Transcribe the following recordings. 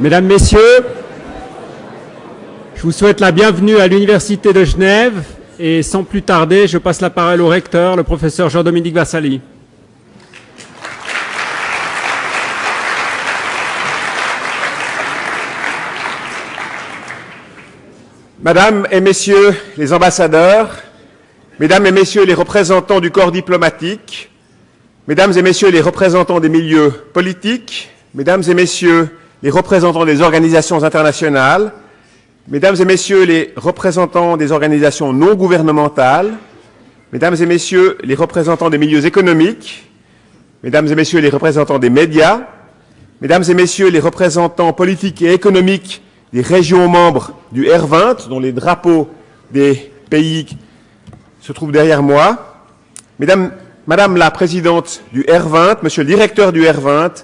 Mesdames, Messieurs, je vous souhaite la bienvenue à l'Université de Genève et sans plus tarder, je passe la parole au recteur, le professeur Jean-Dominique Vassali. Mesdames et Messieurs les ambassadeurs, Mesdames et Messieurs les représentants du corps diplomatique, Mesdames et Messieurs les représentants des milieux politiques, Mesdames et Messieurs les représentants des organisations internationales, Mesdames et Messieurs les représentants des organisations non gouvernementales, Mesdames et Messieurs les représentants des milieux économiques, Mesdames et Messieurs les représentants des médias, Mesdames et Messieurs les représentants politiques et économiques des régions membres du R20, dont les drapeaux des pays se trouvent derrière moi, Madame la Présidente du R20, Monsieur le Directeur du R20,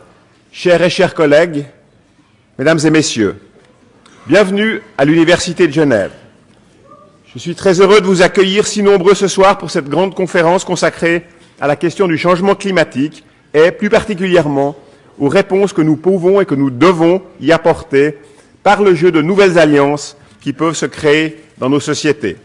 chers et chers collègues, Mesdames et Messieurs, bienvenue à l'Université de Genève. Je suis très heureux de vous accueillir si nombreux ce soir pour cette grande conférence consacrée à la question du changement climatique et plus particulièrement aux réponses que nous pouvons et que nous devons y apporter par le jeu de nouvelles alliances qui peuvent se créer dans nos sociétés.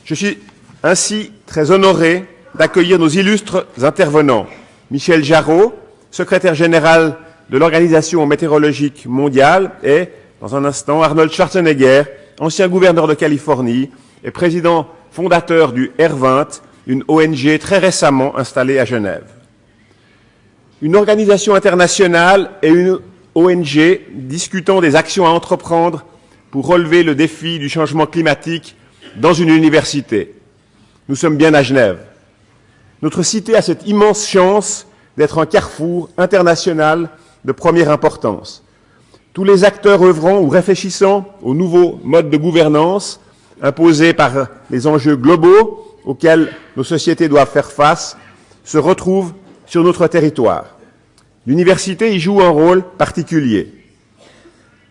Je suis ainsi très honoré d'accueillir nos illustres intervenants. Michel Jarraud, secrétaire général de l'Organisation météorologique mondiale, et, dans un instant, Arnold Schwarzenegger, ancien gouverneur de Californie et président fondateur du R20, une ONG très récemment installée à Genève. Une organisation internationale et une ONG discutant des actions à entreprendre pour relever le défi du changement climatique dans une université. Nous sommes bien à Genève. Notre cité a cette immense chance d'être un carrefour international de première importance. Tous les acteurs œuvrant ou réfléchissant aux nouveaux modes de gouvernance imposés par les enjeux globaux auxquels nos sociétés doivent faire face se retrouvent sur notre territoire. L'université y joue un rôle particulier.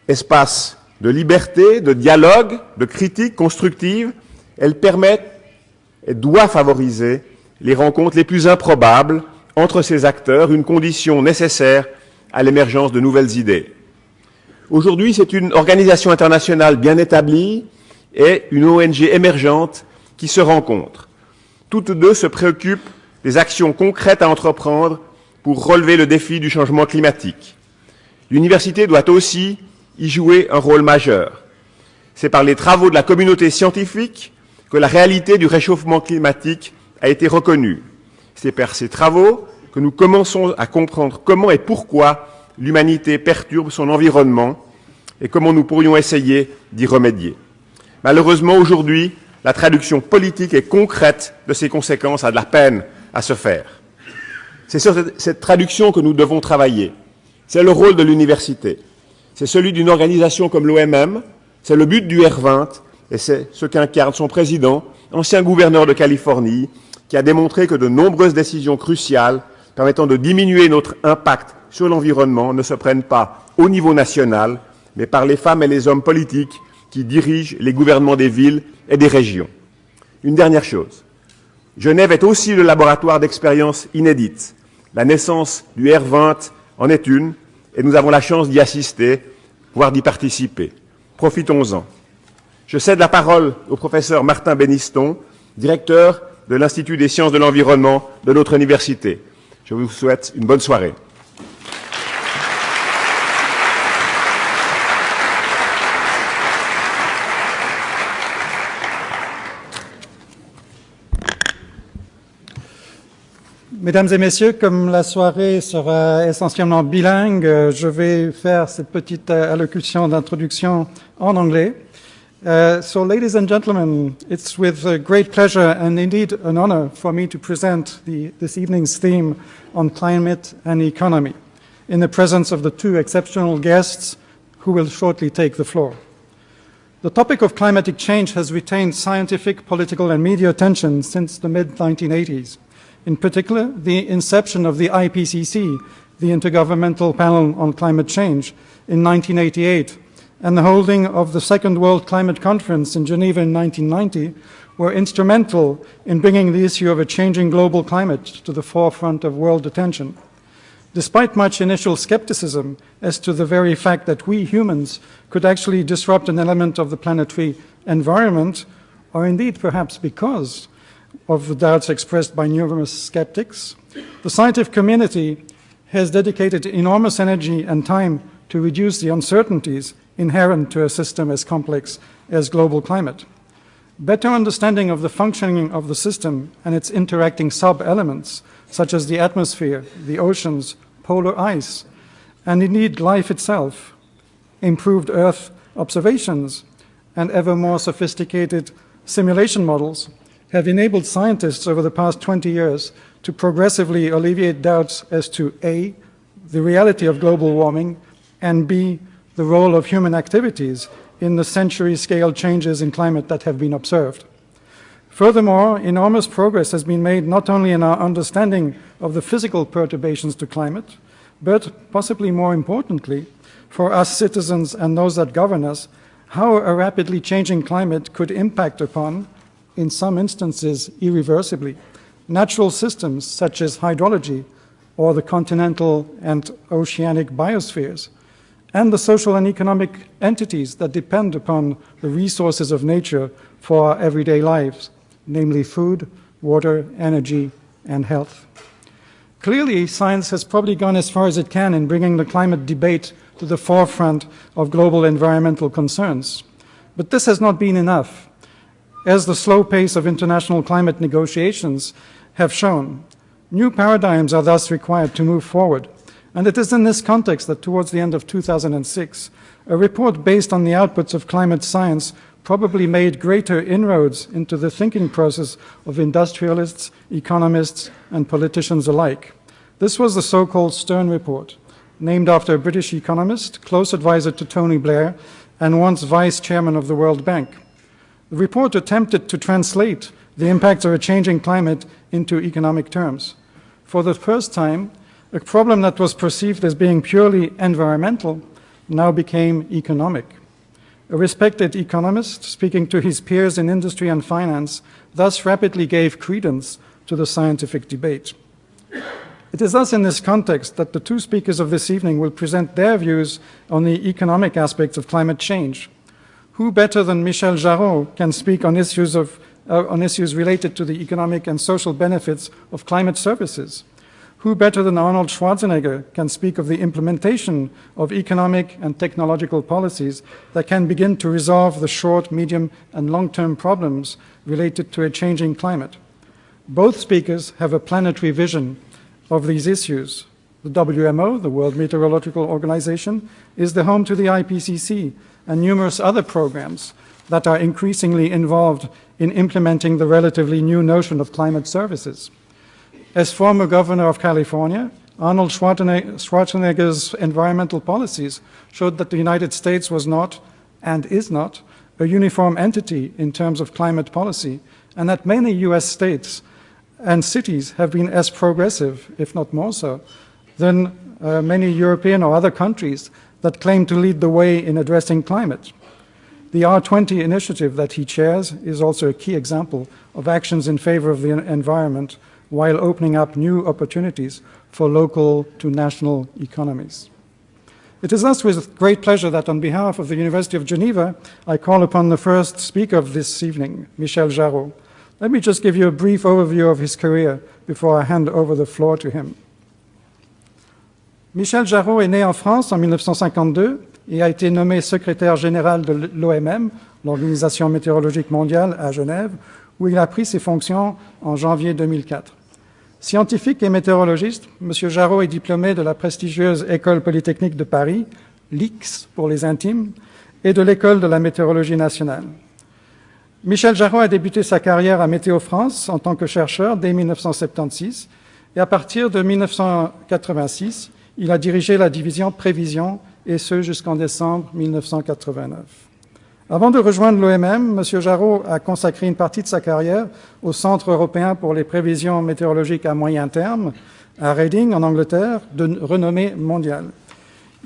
Espace de liberté, de dialogue, de critique constructive, elle permet et doit favoriser les rencontres les plus improbables entre ces acteurs, une condition nécessaire à l'émergence de nouvelles idées. Aujourd'hui, c'est une organisation internationale bien établie et une ONG émergente qui se rencontrent. Toutes deux se préoccupent des actions concrètes à entreprendre pour relever le défi du changement climatique. L'université doit aussi y jouer un rôle majeur. C'est par les travaux de la communauté scientifique que la réalité du réchauffement climatique a été reconnue. C'est par ces travaux que nous commençons à comprendre comment et pourquoi l'humanité perturbe son environnement et comment nous pourrions essayer d'y remédier. Malheureusement, aujourd'hui, la traduction politique et concrète de ces conséquences a de la peine à se faire. C'est sur cette traduction que nous devons travailler. C'est le rôle de l'université. C'est celui d'une organisation comme l'OMM, c'est le but du R20 et c'est ce qu'incarne son président, ancien gouverneur de Californie, qui a démontré que de nombreuses décisions cruciales permettant de diminuer notre impact sur l'environnement ne se prennent pas au niveau national, mais par les femmes et les hommes politiques qui dirigent les gouvernements des villes et des régions. Une dernière chose. Genève est aussi le laboratoire d'expériences inédites. La naissance du R20 en est une, et nous avons la chance d'y assister, voire d'y participer. Profitons-en. Je cède la parole au professeur Martin Béniston, directeur de l'Institut des sciences de l'environnement de notre université. Je vous souhaite une bonne soirée. Mesdames et Messieurs, comme la soirée sera essentiellement bilingue, je vais faire cette petite allocution d'introduction en anglais. So, ladies and gentlemen, it's with great pleasure and indeed an honor for me to present this evening's theme on climate and economy in the presence of the two exceptional guests who will shortly take the floor. The topic of climatic change has retained scientific, political and media attention since the mid-1980s. In particular, the inception of the IPCC, the Intergovernmental Panel on Climate Change, in 1988, and the holding of the Second World Climate Conference in Geneva in 1990 were instrumental in bringing the issue of a changing global climate to the forefront of world attention. Despite much initial skepticism as to the very fact that we humans could actually disrupt an element of the planetary environment, or indeed perhaps because of the doubts expressed by numerous skeptics, the scientific community has dedicated enormous energy and time to reduce the uncertainties inherent to a system as complex as global climate. Better understanding of the functioning of the system and its interacting sub-elements, such as the atmosphere, the oceans, polar ice, and indeed life itself, improved Earth observations, and ever more sophisticated simulation models have enabled scientists over the past 20 years to progressively alleviate doubts as to A, the reality of global warming, and B, the role of human activities in the century-scale changes in climate that have been observed. Furthermore, enormous progress has been made not only in our understanding of the physical perturbations to climate, but possibly more importantly, for us citizens and those that govern us, how a rapidly changing climate could impact upon, in some instances irreversibly, natural systems such as hydrology or the continental and oceanic biospheres, and the social and economic entities that depend upon the resources of nature for our everyday lives, namely food, water, energy, and health. Clearly, science has probably gone as far as it can in bringing the climate debate to the forefront of global environmental concerns. But this has not been enough. As the slow pace of international climate negotiations have shown, new paradigms are thus required to move forward. And it is in this context that towards the end of 2006, a report based on the outputs of climate science probably made greater inroads into the thinking process of industrialists, economists, and politicians alike. This was the so-called Stern Report, named after a British economist, close advisor to Tony Blair, and once vice chairman of the World Bank. The report attempted to translate the impacts of a changing climate into economic terms. For the first time, a problem that was perceived as being purely environmental now became economic. A respected economist, speaking to his peers in industry and finance, thus rapidly gave credence to the scientific debate. It is thus in this context that the two speakers of this evening will present their views on the economic aspects of climate change. Who better than Michel Jarraud can speak on issues related to the economic and social benefits of climate services? Who better than Arnold Schwarzenegger can speak of the implementation of economic and technological policies that can begin to resolve the short, medium, and long-term problems related to a changing climate? Both speakers have a planetary vision of these issues. The WMO, the World Meteorological Organization, is the home to the IPCC and numerous other programs that are increasingly involved in implementing the relatively new notion of climate services. As former governor of California, Arnold Schwarzenegger's environmental policies showed that the United States was not, and is not, a uniform entity in terms of climate policy, and that many US states and cities have been as progressive, if not more so, than many European or other countries that claim to lead the way in addressing climate. The R20 initiative that he chairs is also a key example of actions in favor of the environment, while opening up new opportunities for local to national economies. It is thus with great pleasure that on behalf of the University of Geneva, I call upon the first speaker of this evening, Michel Jarraud. Let me just give you a brief overview of his career before I hand over the floor to him. Michel Jarraud est né en France en 1952 et a été nommé secrétaire général de l'OMM, l'Organisation météorologique mondiale, à Genève, où il a pris ses fonctions en janvier 2004. Scientifique et météorologiste, M. Jarraud est diplômé de la prestigieuse École polytechnique de Paris, l'IX pour les intimes, et de l'École de la météorologie nationale. Michel Jarraud a débuté sa carrière à Météo France en tant que chercheur dès 1976, et à partir de 1986, il a dirigé la division Prévision, et ce jusqu'en décembre 1989. Avant de rejoindre l'OMM, M. Jarraud a consacré une partie de sa carrière au Centre européen pour les prévisions météorologiques à moyen terme, à Reading, en Angleterre, de renommée mondiale.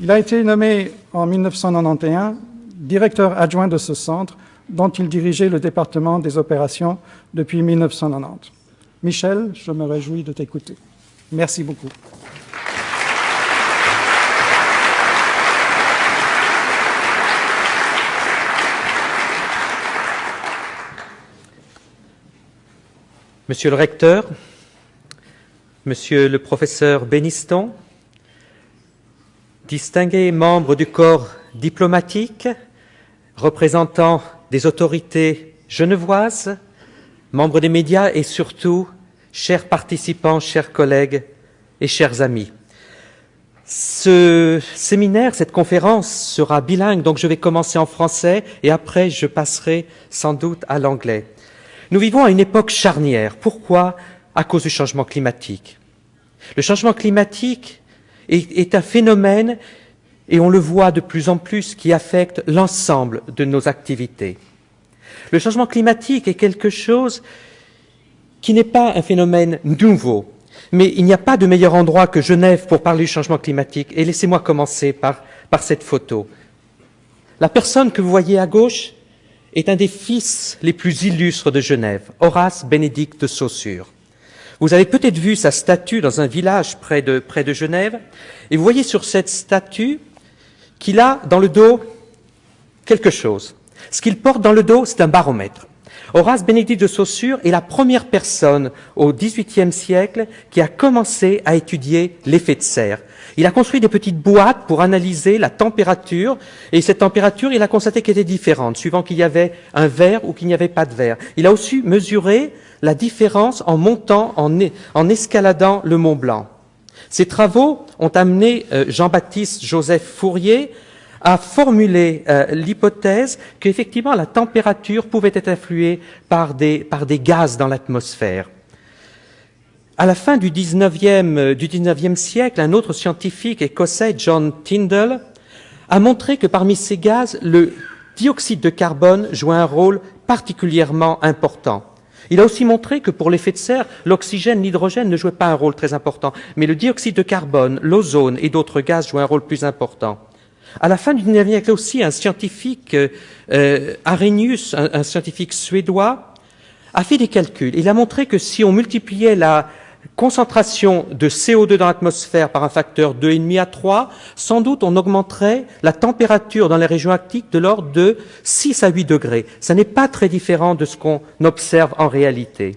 Il a été nommé en 1991 directeur adjoint de ce centre, dont il dirigeait le département des opérations depuis 1990. Michel, je me réjouis de t'écouter. Merci beaucoup. Monsieur le recteur, Monsieur le professeur Béniston, distingués membres du corps diplomatique, représentants des autorités genevoises, membres des médias et surtout, chers participants, chers collègues et chers amis. Ce séminaire, cette conférence sera bilingue, donc je vais commencer en français et après je passerai sans doute à l'anglais. Nous vivons à une époque charnière. Pourquoi? À cause du changement climatique. Le changement climatique est un phénomène, et on le voit de plus en plus, qui affecte l'ensemble de nos activités. Le changement climatique est quelque chose qui n'est pas un phénomène nouveau. Mais il n'y a pas de meilleur endroit que Genève pour parler du changement climatique. Et laissez-moi commencer par cette photo. La personne que vous voyez à gauche est un des fils les plus illustres de Genève, Horace Bénédict de Saussure. Vous avez peut-être vu sa statue dans un village près de Genève. Et vous voyez sur cette statue qu'il a dans le dos quelque chose. Ce qu'il porte dans le dos, c'est un baromètre. Horace Bénédict de Saussure est la première personne au XVIIIe siècle qui a commencé à étudier l'effet de serre. Il a construit des petites boîtes pour analyser la température, et cette température, il a constaté qu'elle était différente, suivant qu'il y avait un verre ou qu'il n'y avait pas de verre. Il a aussi mesuré la différence en montant, en escaladant le Mont Blanc. Ces travaux ont amené Jean-Baptiste Joseph Fourier à formuler l'hypothèse qu'effectivement la température pouvait être influée par des gaz dans l'atmosphère. À la fin du 19e siècle, un autre scientifique écossais, John Tyndall, a montré que parmi ces gaz, le dioxyde de carbone jouait un rôle particulièrement important. Il a aussi montré que pour l'effet de serre, l'oxygène, l'hydrogène ne jouaient pas un rôle très important, mais le dioxyde de carbone, l'ozone et d'autres gaz jouaient un rôle plus important. À la fin du 19e siècle aussi, un scientifique, Arrhenius, un scientifique suédois, a fait des calculs. Il a montré que si on multipliait la concentration de CO2 dans l'atmosphère par un facteur 2,5 à 3, sans doute on augmenterait la température dans les régions arctiques de l'ordre de 6 à 8 degrés. Ça n'est pas très différent de ce qu'on observe en réalité.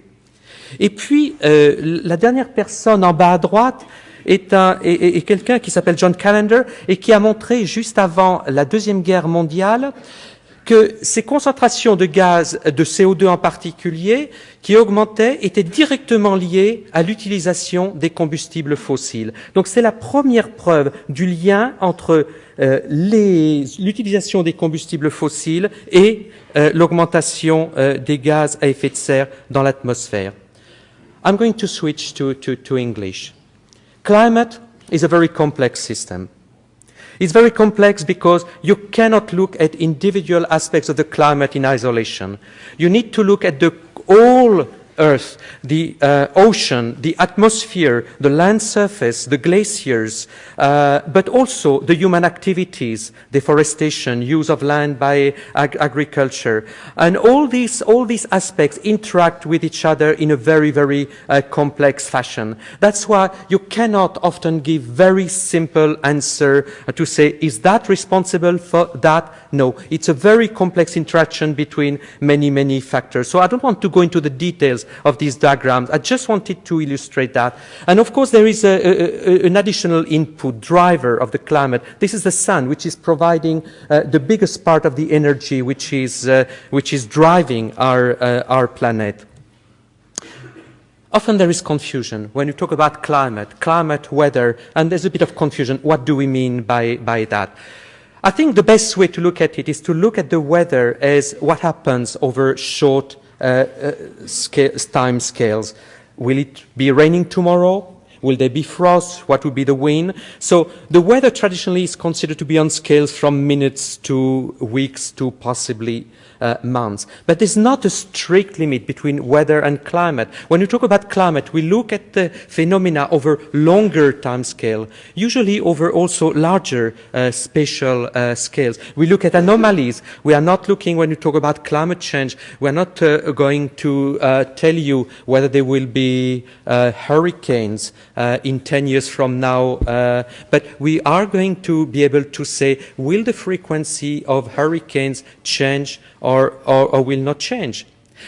Et puis, la dernière personne en bas à droite est quelqu'un qui s'appelle John Callender et qui a montré juste avant la Deuxième Guerre mondiale que ces concentrations de gaz, de CO2 en particulier, qui augmentaient, étaient directement liées à l'utilisation des combustibles fossiles. Donc c'est la première preuve du lien entre l'utilisation des combustibles fossiles et l'augmentation des gaz à effet de serre dans l'atmosphère. I'm going to switch to English. Climate is a very complex system. It's very complex because you cannot look at individual aspects of the climate in isolation. You need to look at the whole Earth, the ocean, the atmosphere, the land surface, the glaciers, but also the human activities, deforestation, use of land by agriculture. And all these aspects interact with each other in a very, very complex fashion. That's why you cannot often give very simple answer to say, is that responsible for that? No, it's a very complex interaction between many, many factors. So I don't want to go into the details of these diagrams. I just wanted to illustrate that. And of course there is an additional input driver of the climate. This is the sun, which is providing the biggest part of the energy which is driving our planet. Often there is confusion when you talk about climate, weather, and there's a bit of confusion. What do we mean by that? I think the best way to look at it is to look at the weather as what happens over short time scales. Will it be raining tomorrow? Will there be frost? What will be the wind? So the weather traditionally is considered to be on scales from minutes to weeks to possibly months. But there's not a strict limit between weather and climate. When you talk about climate, we look at the phenomena over longer time scale, usually over also larger spatial scales. We look at anomalies. We are not looking, when you talk about climate change, we are not going to tell you whether there will be hurricanes in 10 years from now, but we are going to be able to say, will the frequency of hurricanes change or will not change?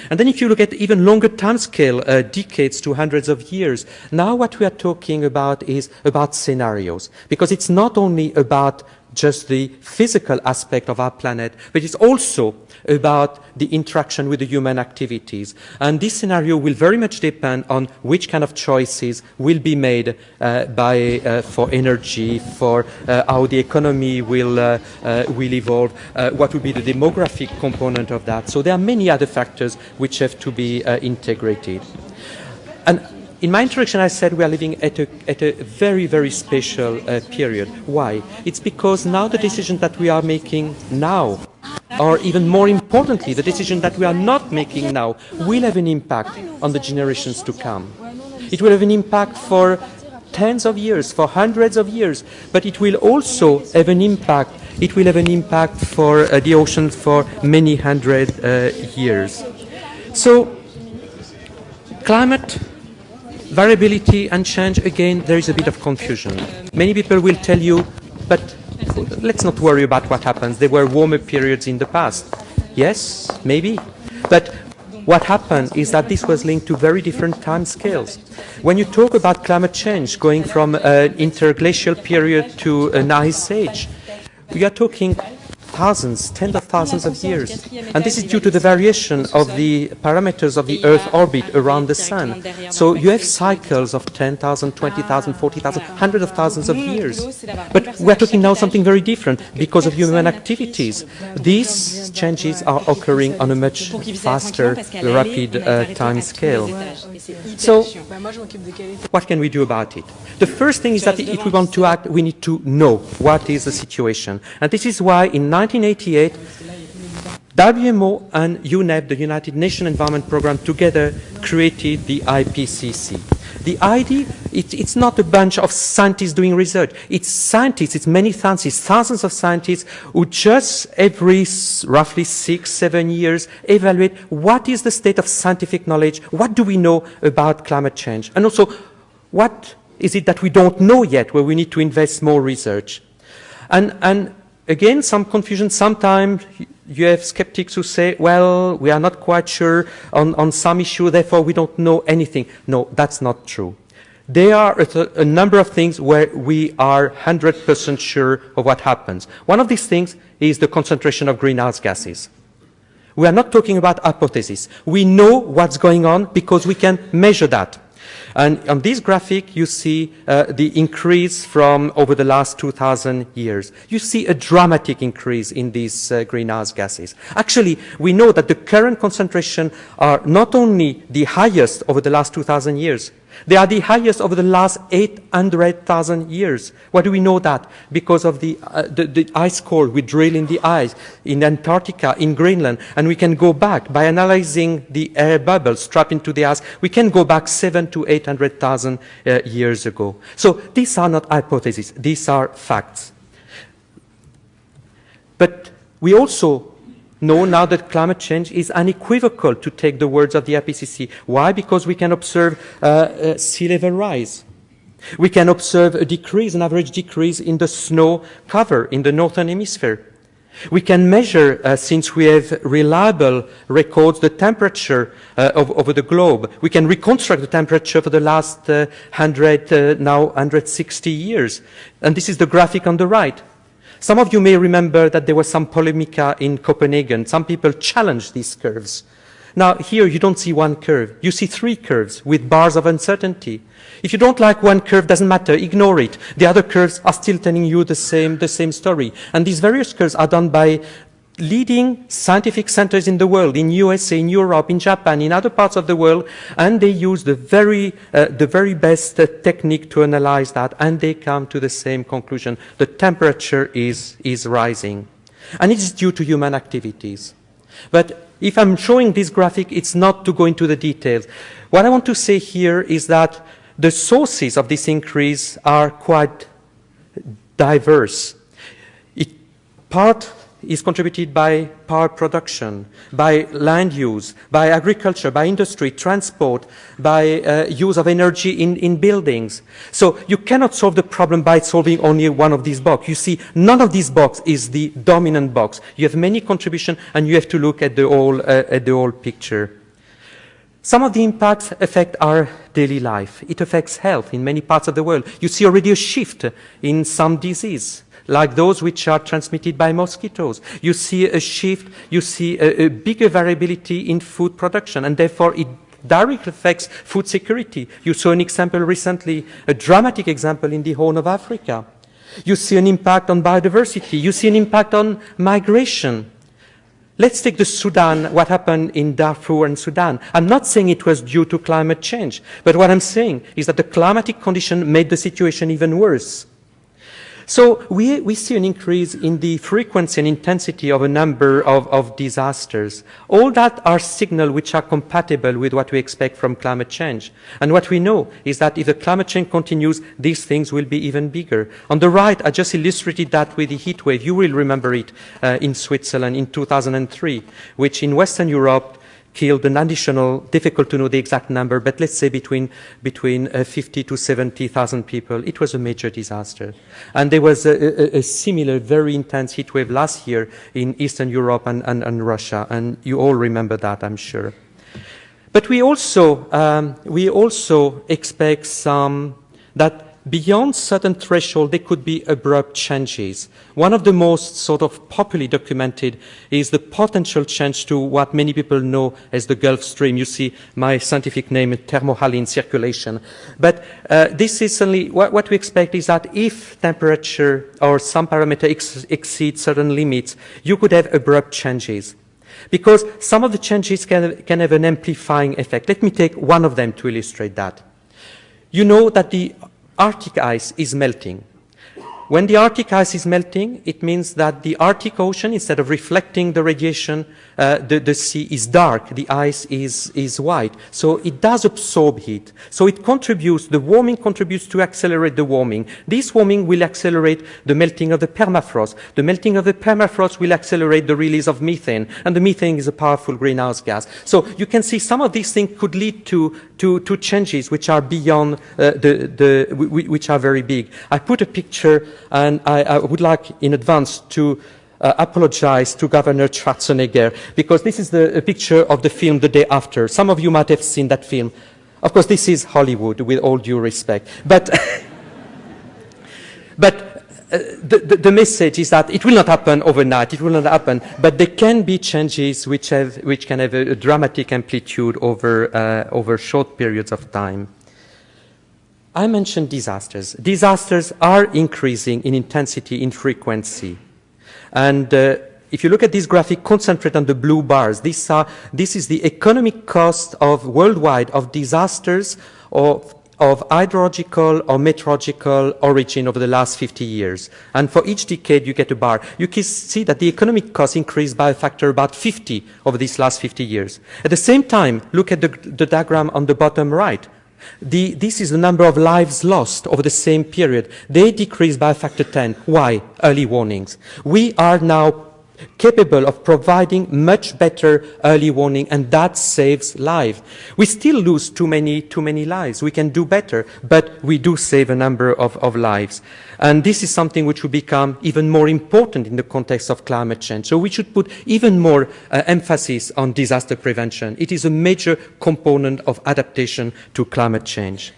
And then if you look at even longer time scale, decades to hundreds of years, now what we are talking about is about scenarios, because it's not only about just the physical aspect of our planet, but it's also about the interaction with the human activities. And this scenario will very much depend on which kind of choices will be made for energy, for how the economy will evolve, what will be the demographic component of that. So there are many other factors which have to be integrated. And in my introduction, I said we are living at a very, very special period. Why? It's because now the decisions that we are making now, or even more importantly, the decision that we are not making now, will have an impact on the generations to come. It will have an impact for tens of years, for hundreds of years, but it will also have an impact. It will have an impact for the oceans for many hundred years. So, climate variability and change, again, there is a bit of confusion. Many people will tell you, but let's not worry about what happens. There were warmer periods in the past. Yes, maybe. But what happened is that this was linked to very different time scales. When you talk about climate change, going from an interglacial period to an ice age, we are talking thousands, tens of thousands of years. And this is due to the variation of the parameters of the Earth's orbit around the Sun. So you have cycles of 10,000, 20,000, 40,000, hundreds of thousands of years. But we're talking now something very different because of human activities. These changes are occurring on a much faster, rapid time scale. So what can we do about it? The first thing is that if we want to act, we need to know what is the situation. And this is why in 1988, WMO and UNEP, the United Nations Environment Programme, together created the IPCC. The idea, it's not a bunch of scientists doing research. It's scientists, it's many scientists, thousands of scientists who just every roughly 6-7 years evaluate what is the state of scientific knowledge, what do we know about climate change, and also what is it that we don't know yet where we need to invest more research. And again, some confusion. Sometimes you have skeptics who say, well, we are not quite sure on some issue, therefore we don't know anything. No, that's not true. There are a number of things where we are 100% sure of what happens. One of these things is the concentration of greenhouse gases. We are not talking about hypotheses. We know what's going on because we can measure that. And on this graphic, you see the increase from over the last 2,000 years. You see a dramatic increase in these greenhouse gases. Actually, we know that the current concentration are not only the highest over the last 2,000 years, they are the highest over the last 800,000 years. Why do we know that? Because of the ice core we drill in the ice, in Antarctica, in Greenland, and we can go back by analyzing the air bubbles trapped into the ice. We can go back 700,000 to 800,000 years ago. So these are not hypotheses; these are facts. But we also know now that climate change is unequivocal, to take the words of the IPCC. Why? Because we can observe sea level rise. We can observe a decrease, an average decrease in the snow cover in the northern hemisphere. We can measure, since we have reliable records, the temperature over the globe. We can reconstruct the temperature for the last 160 years. And this is the graphic on the right. Some of you may remember that there was some polemica in Copenhagen. Some people challenged these curves. Now, here you don't see one curve. You see 3 curves with bars of uncertainty. If you don't like one curve, doesn't matter, ignore it. The other curves are still telling you the same story. And these various curves are done by leading scientific centers in the world, in USA, in Europe, in Japan, in other parts of the world, and they use the very best technique to analyze that, and they come to the same conclusion. The temperature is rising. And it is due to human activities. But if I'm showing this graphic, it's not to go into the details. What I want to say here is that the sources of this increase are quite diverse. Part is contributed by power production, by land use, by agriculture, by industry, transport, by use of energy in buildings. So you cannot solve the problem by solving only one of these boxes. You see, none of these boxes is the dominant box. You have many contributions, and you have to look at the whole picture. Some of the impacts affect our daily life. It affects health in many parts of the world. You see already a shift in some diseases, like those which are transmitted by mosquitoes. You see a shift, you see a bigger variability in food production, and therefore it directly affects food security. You saw an example recently, a dramatic example in the Horn of Africa. You see an impact on biodiversity. You see an impact on migration. Let's take the Sudan, what happened in Darfur and Sudan. I'm not saying it was due to climate change, but what I'm saying is that the climatic condition made the situation even worse. So we see an increase in the frequency and intensity of a number of disasters. All that are signals which are compatible with what we expect from climate change. And what we know is that if the climate change continues, these things will be even bigger. On the right, I just illustrated that with the heat wave. You will remember it in Switzerland in 2003, which in Western Europe killed an additional, difficult to know the exact number, but let's say between 50 to 70,000 people. It was a major disaster. And there was a similar, very intense heat wave last year in Eastern Europe and Russia, and you all remember that, I'm sure. But we also expect that beyond certain threshold, there could be abrupt changes. One of the most sort of popularly documented is the potential change to what many people know as the Gulf Stream. You see my scientific name, thermohaline circulation. But this is certainly, what we expect is that if temperature or some parameter exceeds certain limits, you could have abrupt changes. Because some of the changes can have an amplifying effect. Let me take one of them to illustrate that. You know that the Arctic ice is melting. When the Arctic ice is melting, it means that the Arctic Ocean, instead of reflecting the radiation, the sea is dark, the ice is white. So it does absorb heat. So it contributes, the warming contributes to accelerate the warming. This warming will accelerate the melting of the permafrost. The melting of the permafrost will accelerate the release of methane, and the methane is a powerful greenhouse gas. So you can see some of these things could lead to changes which are beyond, which are very big. I put a picture, and I would like in advance to apologize to Governor Schwarzenegger, because this is a picture of the film The Day After. Some of you might have seen that film. Of course, this is Hollywood, with all due respect. But, the message is that it will not happen overnight, it will not happen, but there can be changes which can have a dramatic amplitude over short periods of time. I mentioned disasters. Disasters are increasing in intensity, in frequency. And if you look at this graphic, concentrate on the blue bars. This is the economic cost of worldwide of disasters of hydrological or meteorological origin over the last 50 years. And for each decade, you get a bar. You can see that the economic cost increased by a factor about 50 over these last 50 years. At the same time, look at the diagram on the bottom right. This is the number of lives lost over the same period. They decreased by a factor 10. Why? Early warnings. We are now capable of providing much better early warning, and that saves lives. We still lose too many lives. We can do better, but we do save a number of lives. And this is something which will become even more important in the context of climate change. So we should put even more emphasis on disaster prevention. It is a major component of adaptation to climate change.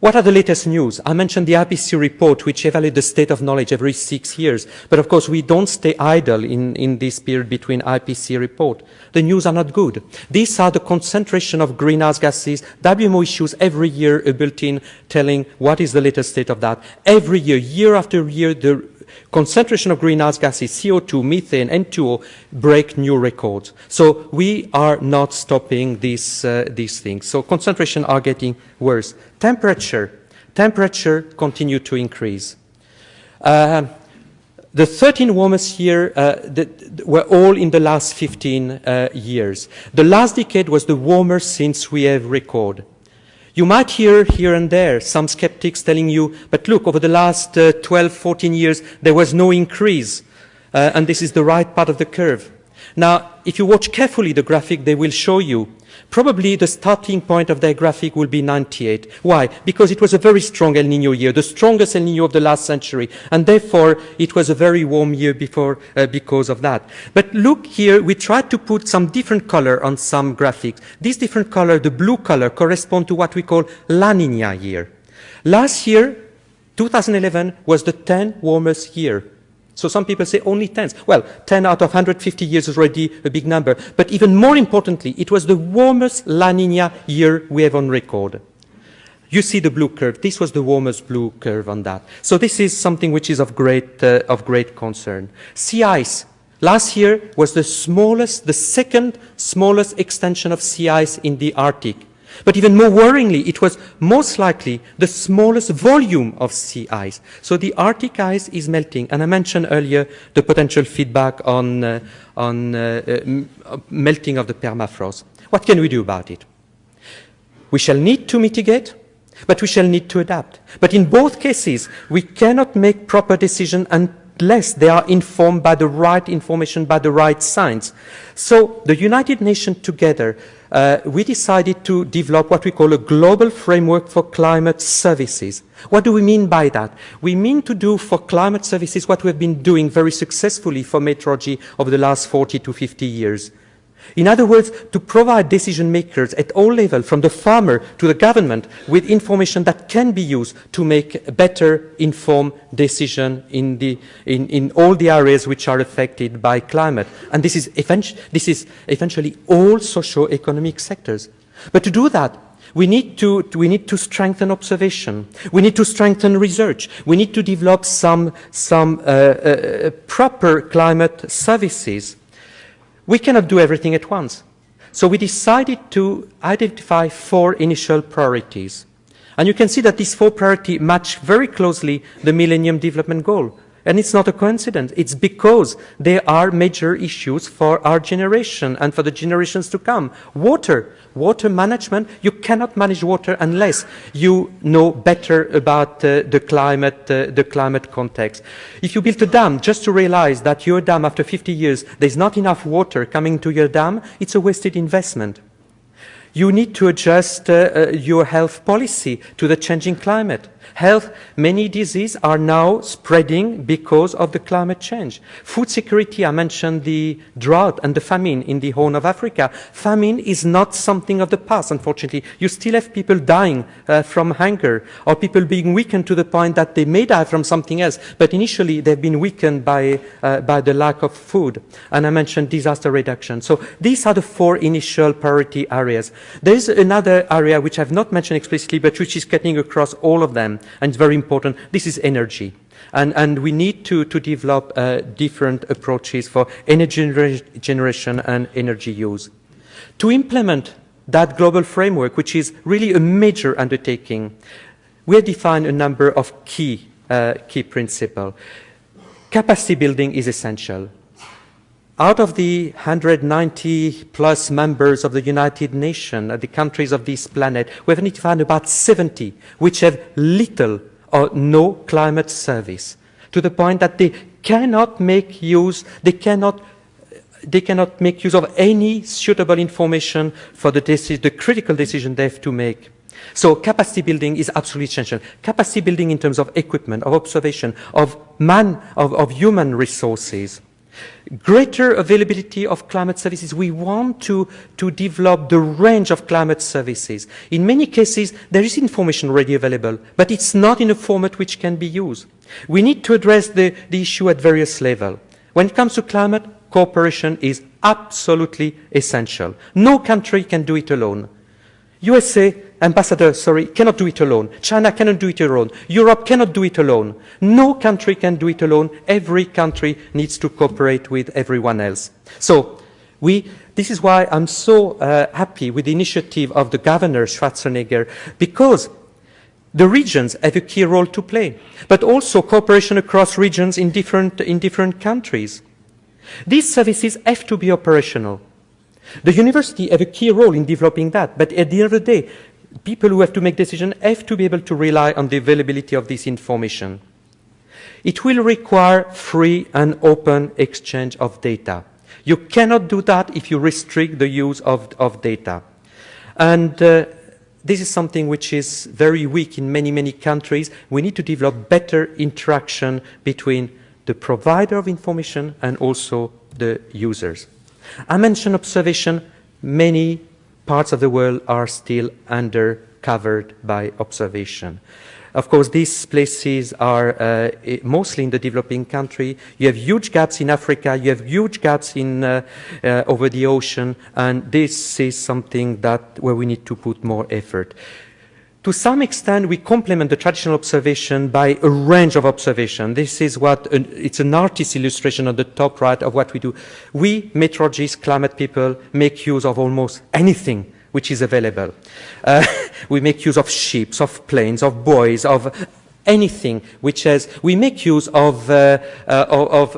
What are the latest news? I mentioned the IPCC report, which evaluates the state of knowledge every 6 years. But of course, we don't stay idle in this period between IPCC report. The news are not good. These are the concentration of greenhouse gases. WMO issues every year a bulletin telling what is the latest state of that. Every year, year after year, the concentration of greenhouse gases, CO2, methane, N2O, break new records. So we are not stopping these things. So concentration are getting worse. Temperature continue to increase. The 13 warmest years were all in the last 15 years. The last decade was the warmest since we have recorded. You might hear here and there some skeptics telling you, but look, over the last 12, 14 years, there was no increase. And this is the right part of the curve. Now, if you watch carefully the graphic, they will show you Probably the starting point of their graphic will be 98. Why? Because it was a very strong El Nino year, the strongest El Nino of the last century, and therefore it was a very warm year because of that. But look here, we tried to put some different color on some graphics. This different color, the blue color, correspond to what we call La Nina year. Last year, 2011, was the 10th warmest year. So some people say only 10. Well, 10 out of 150 years is already a big number. But even more importantly, it was the warmest La Nina year we have on record. You see the blue curve. This was the warmest blue curve on that. So this is something which is of great concern. Sea ice. Last year was the second smallest extension of sea ice in the Arctic. But even more worryingly, it was most likely the smallest volume of sea ice. So the Arctic ice is melting. And I mentioned earlier the potential feedback on melting of the permafrost. What can we do about it? We shall need to mitigate, but we shall need to adapt. But in both cases, we cannot make proper decisions unless they are informed by the right information, by the right science. So the United Nations together, we decided to develop what we call a global framework for climate services. What do we mean by that? We mean to do for climate services what we've been doing very successfully for meteorology over the last 40 to 50 years. In other words, to provide decision makers at all levels, from the farmer to the government, with information that can be used to make a better informed decision in all the areas which are affected by climate. And this is eventually all socio-economic sectors. But to do that, we need to strengthen observation. We need to strengthen research. We need to develop some proper climate services. We cannot do everything at once. So we decided to identify 4 initial priorities. And you can see that these 4 priorities match very closely the Millennium Development Goal. And it's not a coincidence. It's because they are major issues for our generation and for the generations to come. Water management, you cannot manage water unless you know better about the climate context. If you build a dam, just to realize that your dam, after 50 years, there's not enough water coming to your dam, it's a wasted investment. You need to adjust your health policy to the changing climate. Many diseases are now spreading because of the climate change. Food security, I mentioned the drought and the famine in the Horn of Africa. Famine is not something of the past, unfortunately. You still have people dying from hunger, or people being weakened to the point that they may die from something else, but initially they've been weakened by the lack of food. And I mentioned disaster reduction. So these are the 4 initial priority areas. There is another area which I've not mentioned explicitly, but which is cutting across all of them, and it's very important. This is energy. And we need to develop different approaches for energy generation and energy use. To implement that global framework, which is really a major undertaking, we have defined a number of key principles. Capacity building is essential. Out of the 190 plus members of the United Nations, the countries of this planet, we have identified about 70 which have little or no climate service, to the point that they cannot make use of any suitable information for the critical decision they have to make. So capacity building is absolutely essential. Capacity building in terms of equipment, of observation, of human resources. Greater availability of climate services. We want to develop the range of climate services. In many cases, there is information already available, but it's not in a format which can be used. We need to address the issue at various levels. When it comes to climate, cooperation is absolutely essential. No country can do it alone. USA ambassador, cannot do it alone. China cannot do it alone. Europe cannot do it alone. No country can do it alone. Every country needs to cooperate with everyone else. So this is why I'm so happy with the initiative of the Governor Schwarzenegger, because the regions have a key role to play, but also cooperation across regions in different countries. These services have to be operational. The university have a key role in developing that, but at the end of the day, people who have to make decisions have to be able to rely on the availability of this information. It will require free and open exchange of data. You cannot do that if you restrict the use of data. And this is something which is very weak in many, many countries. We need to develop better interaction between the provider of information and also the users. I mentioned observation. Many parts of the world are still covered by observation. Of course, these places are mostly in the developing country. You have huge gaps in Africa. You have huge gaps in over the ocean, and this is something where we need to put more effort. To some extent, we complement the traditional observation by a range of observation. This is it's an artist's illustration on the top right of what we do. We, meteorologists, climate people, make use of almost anything which is available. We make use of ships, of planes, of buoys, of anything we make use of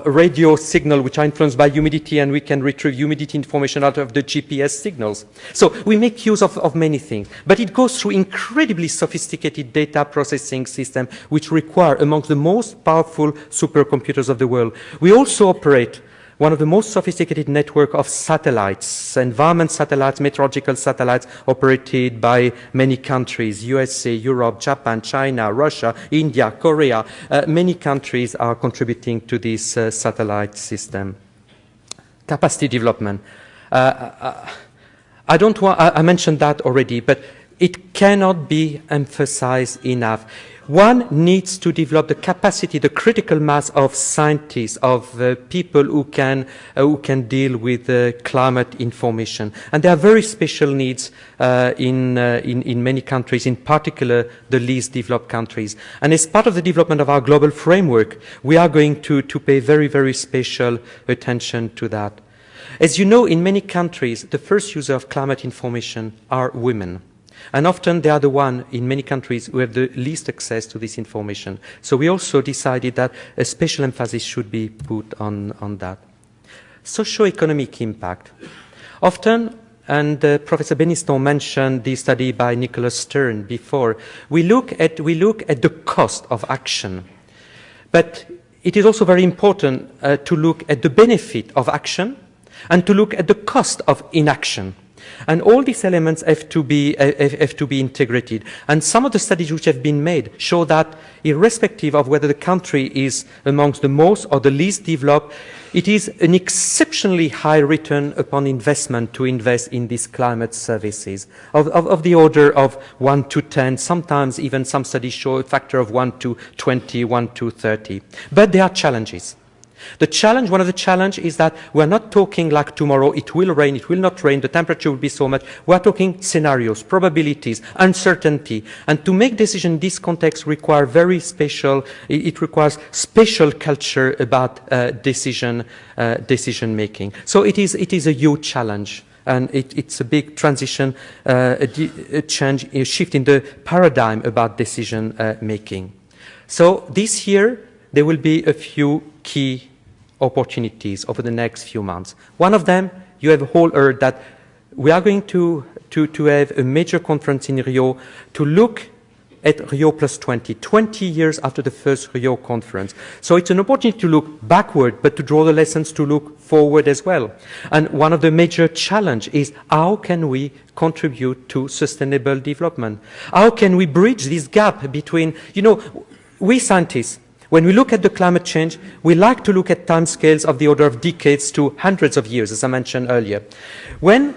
radio signal which are influenced by humidity, and we can retrieve humidity information out of the GPS signals. So we make use of many things, but it goes through incredibly sophisticated data processing systems which require amongst the most powerful supercomputers of the world. We also operate one of the most sophisticated network of satellites, environment satellites, meteorological satellites operated by many countries, USA, Europe, Japan, China, Russia, India, Korea. Many countries are contributing to this satellite system. Capacity development. I mentioned that already, but it cannot be emphasized enough. One needs to develop the capacity, the critical mass of scientists, of people who can deal with climate information. And there are very special needs in many countries, in particular the least developed countries. And as part of the development of our global framework, we are going to pay very, very special attention to that. As you know, in many countries, the first user of climate information are women. And often they are the ones in many countries who have the least access to this information. So we also decided that a special emphasis should be put on that. Socioeconomic impact. Often, and Professor Beniston mentioned the study by Nicholas Stern before, we look at the cost of action. But it is also very important to look at the benefit of action and to look at the cost of inaction. And all these elements have to be integrated. And some of the studies which have been made show that irrespective of whether the country is amongst the most or the least developed, it is an exceptionally high return upon investment to invest in these climate services of the order of 1 to 10. Sometimes even some studies show a factor of 1 to 20, 1 to 30. But there are challenges. One of the challenges is that we're not talking like tomorrow, it will rain, it will not rain, the temperature will be so much. We're talking scenarios, probabilities, uncertainty. And to make decisions in this context requires special culture about decision making. So it is a huge challenge. And it's a big transition, a change, a shift in the paradigm about decision making. So this year, there will be a few key opportunities over the next few months. One of them, you have all heard that we are going to have a major conference in Rio to look at Rio plus 20 years after the first Rio conference. So it's an opportunity to look backward, but to draw the lessons to look forward as well. And one of the major challenges is how can we contribute to sustainable development? How can we bridge this gap between, we scientists, when we look at the climate change, we like to look at timescales of the order of decades to hundreds of years, as I mentioned earlier. When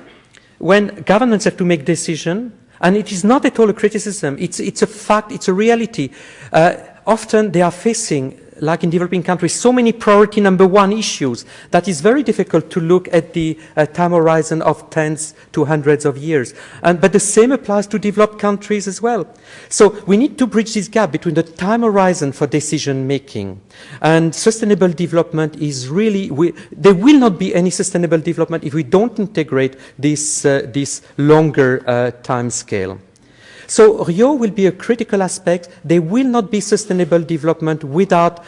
governments have to make decisions, and it is not at all a criticism, it's a fact, it's a reality. Often they are facing, like in developing countries, so many priority number one issues that it's very difficult to look at the time horizon of tens to hundreds of years. But the same applies to developed countries as well. So we need to bridge this gap between the time horizon for decision making and sustainable development is really, there will not be any sustainable development if we don't integrate this longer time scale. So Rio will be a critical aspect. There will not be sustainable development without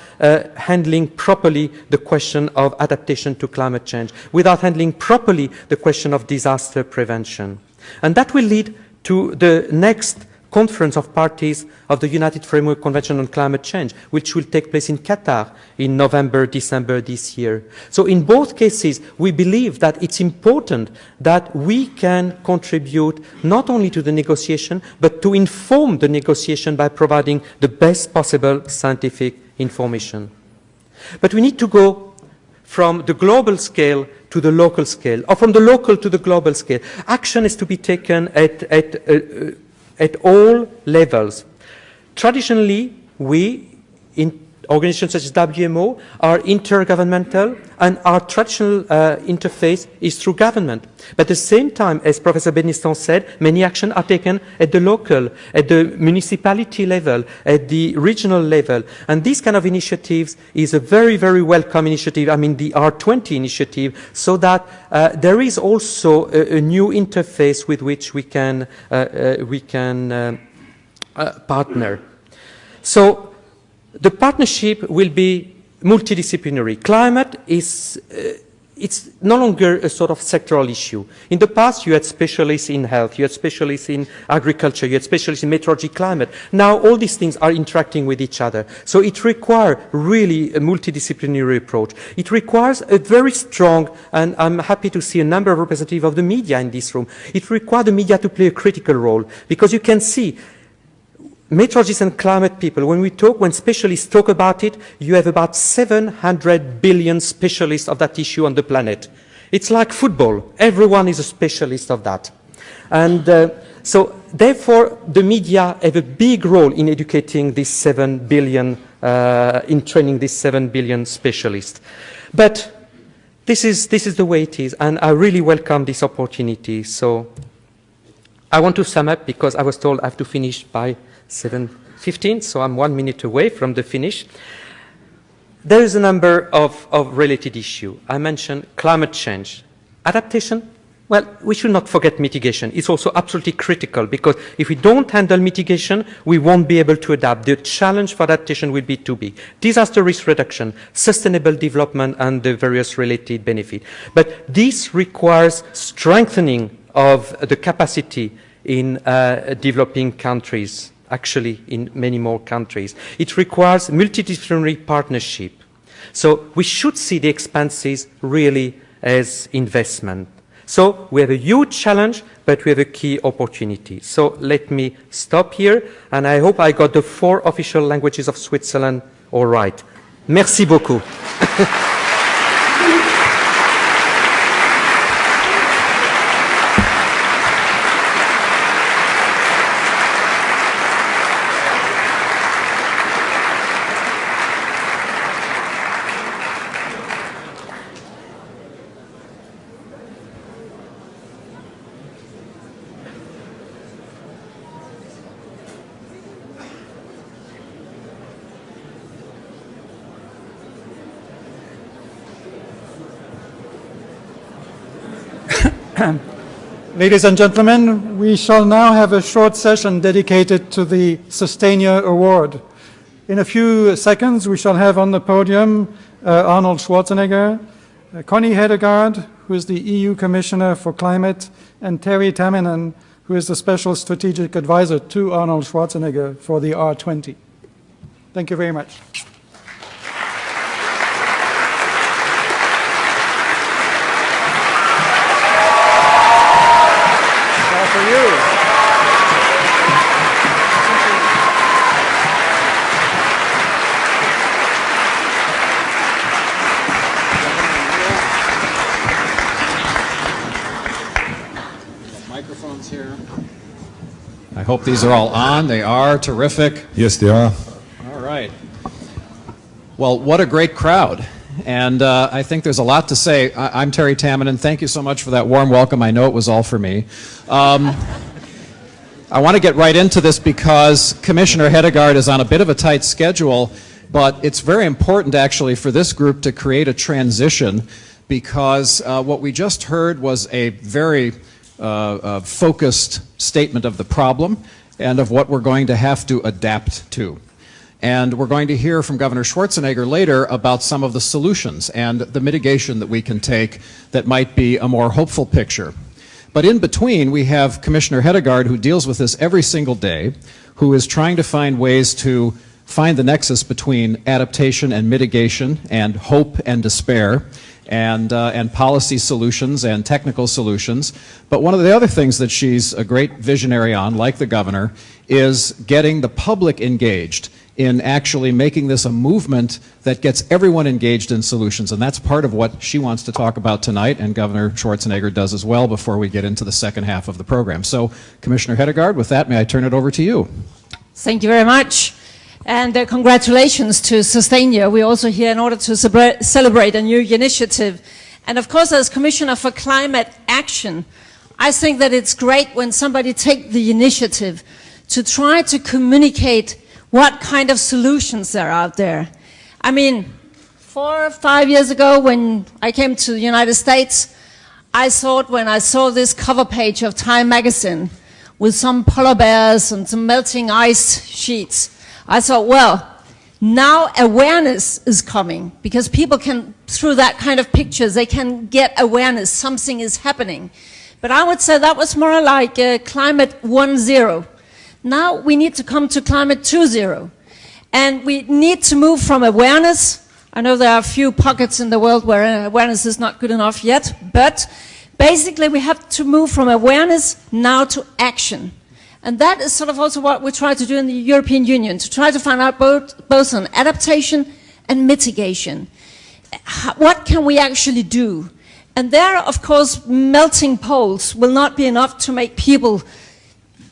handling properly the question of adaptation to climate change, without handling properly the question of disaster prevention. And that will lead to the next Conference of Parties of the United Framework Convention on Climate Change, which will take place in Qatar in November, December this year. So in both cases, we believe that it's important that we can contribute not only to the negotiation, but to inform the negotiation by providing the best possible scientific information. But we need to go from the global scale to the local scale, or from the local to the global scale. Action is to be taken at all levels. Traditionally, we, in organizations such as WMO, are intergovernmental, and our traditional interface is through government. But at the same time, as Professor Beniston said, many actions are taken at the local, at the municipality level, at the regional level. And these kind of initiatives is a very, very welcome initiative, I mean the R20 initiative, so that there is also a new interface with which we can partner. So the partnership will be multidisciplinary. Climate is it's no longer a sort of sectoral issue. In the past, you had specialists in health, you had specialists in agriculture, you had specialists in meteorology, climate. Now, all these things are interacting with each other. So it requires really a multidisciplinary approach. It requires a very strong, and I'm happy to see a number of representatives of the media in this room. It requires the media to play a critical role, because you can see meteorologists and climate people, when specialists talk about it, you have about 700 billion specialists of that issue on the planet. It's like football. Everyone is a specialist of that. And so, therefore, the media have a big role in educating these 7 billion, in training these 7 billion specialists. But this is the way it is, and I really welcome this opportunity. So, I want to sum up, because I was told I have to finish by 7:15, so I'm 1 minute away from the finish. There is a number of related issues. I mentioned climate change. Adaptation, well, we should not forget mitigation. It's also absolutely critical, because if we don't handle mitigation, we won't be able to adapt. The challenge for adaptation will be too big. Disaster risk reduction, sustainable development, and the various related benefits. But this requires strengthening of the capacity in developing countries, actually in many more countries. It requires multidisciplinary partnership. So we should see the expenses really as investment. So we have a huge challenge, but we have a key opportunity. So let me stop here, and I hope I got the 4 official languages of Switzerland all right. Merci beaucoup. Ladies and gentlemen, we shall now have a short session dedicated to the Sustainer Award. In a few seconds, we shall have on the podium Arnold Schwarzenegger, Connie Hedegaard, who is the EU Commissioner for Climate, and Terry Tamminen, who is the Special Strategic Advisor to Arnold Schwarzenegger for the R20. Thank you very much. I hope these are all on. They are. Terrific. Yes, they are. All right. Well, what a great crowd. And I think there's a lot to say. I'm Terry Tamminen. Thank you so much for that warm welcome. I know it was all for me. I want to get right into this because Commissioner Hedegaard is on a bit of a tight schedule, but it's very important actually for this group to create a transition, because what we just heard was a very focused statement of the problem and of what we're going to have to adapt to. And we're going to hear from Governor Schwarzenegger later about some of the solutions and the mitigation that we can take that might be a more hopeful picture. But in between, we have Commissioner Hedegaard, who deals with this every single day, who is trying to find ways to find the nexus between adaptation and mitigation and hope and despair and policy solutions and technical solutions. But one of the other things that she's a great visionary on, like the governor, is getting the public engaged in actually making this a movement that gets everyone engaged in solutions. And that's part of what she wants to talk about tonight, and Governor Schwarzenegger does as well before we get into the second half of the program. So, Commissioner Hedegaard, with that, may I turn it over to you? Thank you very much. And congratulations to Sustainia. We're also here in order to celebrate a new initiative. And of course, as Commissioner for Climate Action, I think that it's great when somebody takes the initiative to try to communicate what kind of solutions there are out there. I mean, 4 or 5 years ago when I came to the United States, I thought when I saw this cover page of Time magazine with some polar bears and some melting ice sheets, I thought, well, now awareness is coming because people can, through that kind of pictures, they can get awareness, something is happening. But I would say that was more like climate 1.0. Now we need to come to climate 2.0. And we need to move from awareness. I know there are a few pockets in the world where awareness is not good enough yet, but basically we have to move from awareness now to action. And that is sort of also what we try to do in the European Union, to try to find out both on adaptation and mitigation. What can we actually do? And there, of course, melting poles will not be enough to make people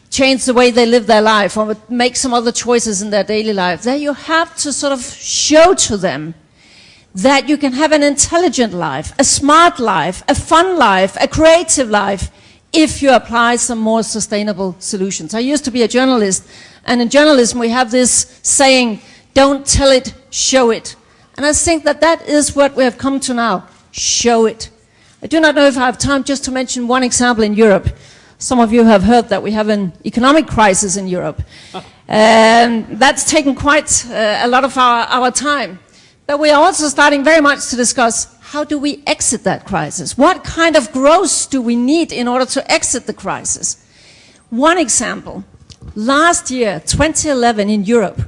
change the way they live their life or make some other choices in their daily life. There you have to sort of show to them that you can have an intelligent life, a smart life, a fun life, a creative life, if you apply some more sustainable solutions. I used to be a journalist, and in journalism we have this saying, don't tell it, show it. And I think that that is what we have come to now, show it. I do not know if I have time just to mention one example in Europe. Some of you have heard that we have an economic crisis in Europe. That's taken quite a lot of our time. But we are also starting very much to discuss how do we exit that crisis? What kind of growth do we need in order to exit the crisis? One example, last year, 2011 in Europe,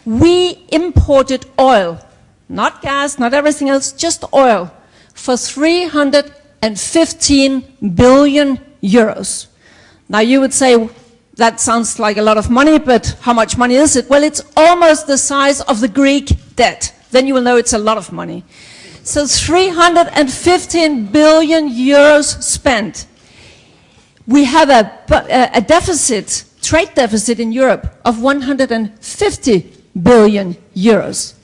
we imported oil, not gas, not everything else, just oil, for 315 billion euros. Now you would say, that sounds like a lot of money, but how much money is it? Well, it's almost the size of the Greek debt. Then you will know it's a lot of money. So 315 billion euros spent. We have a deficit, trade deficit in Europe of 150 billion euros.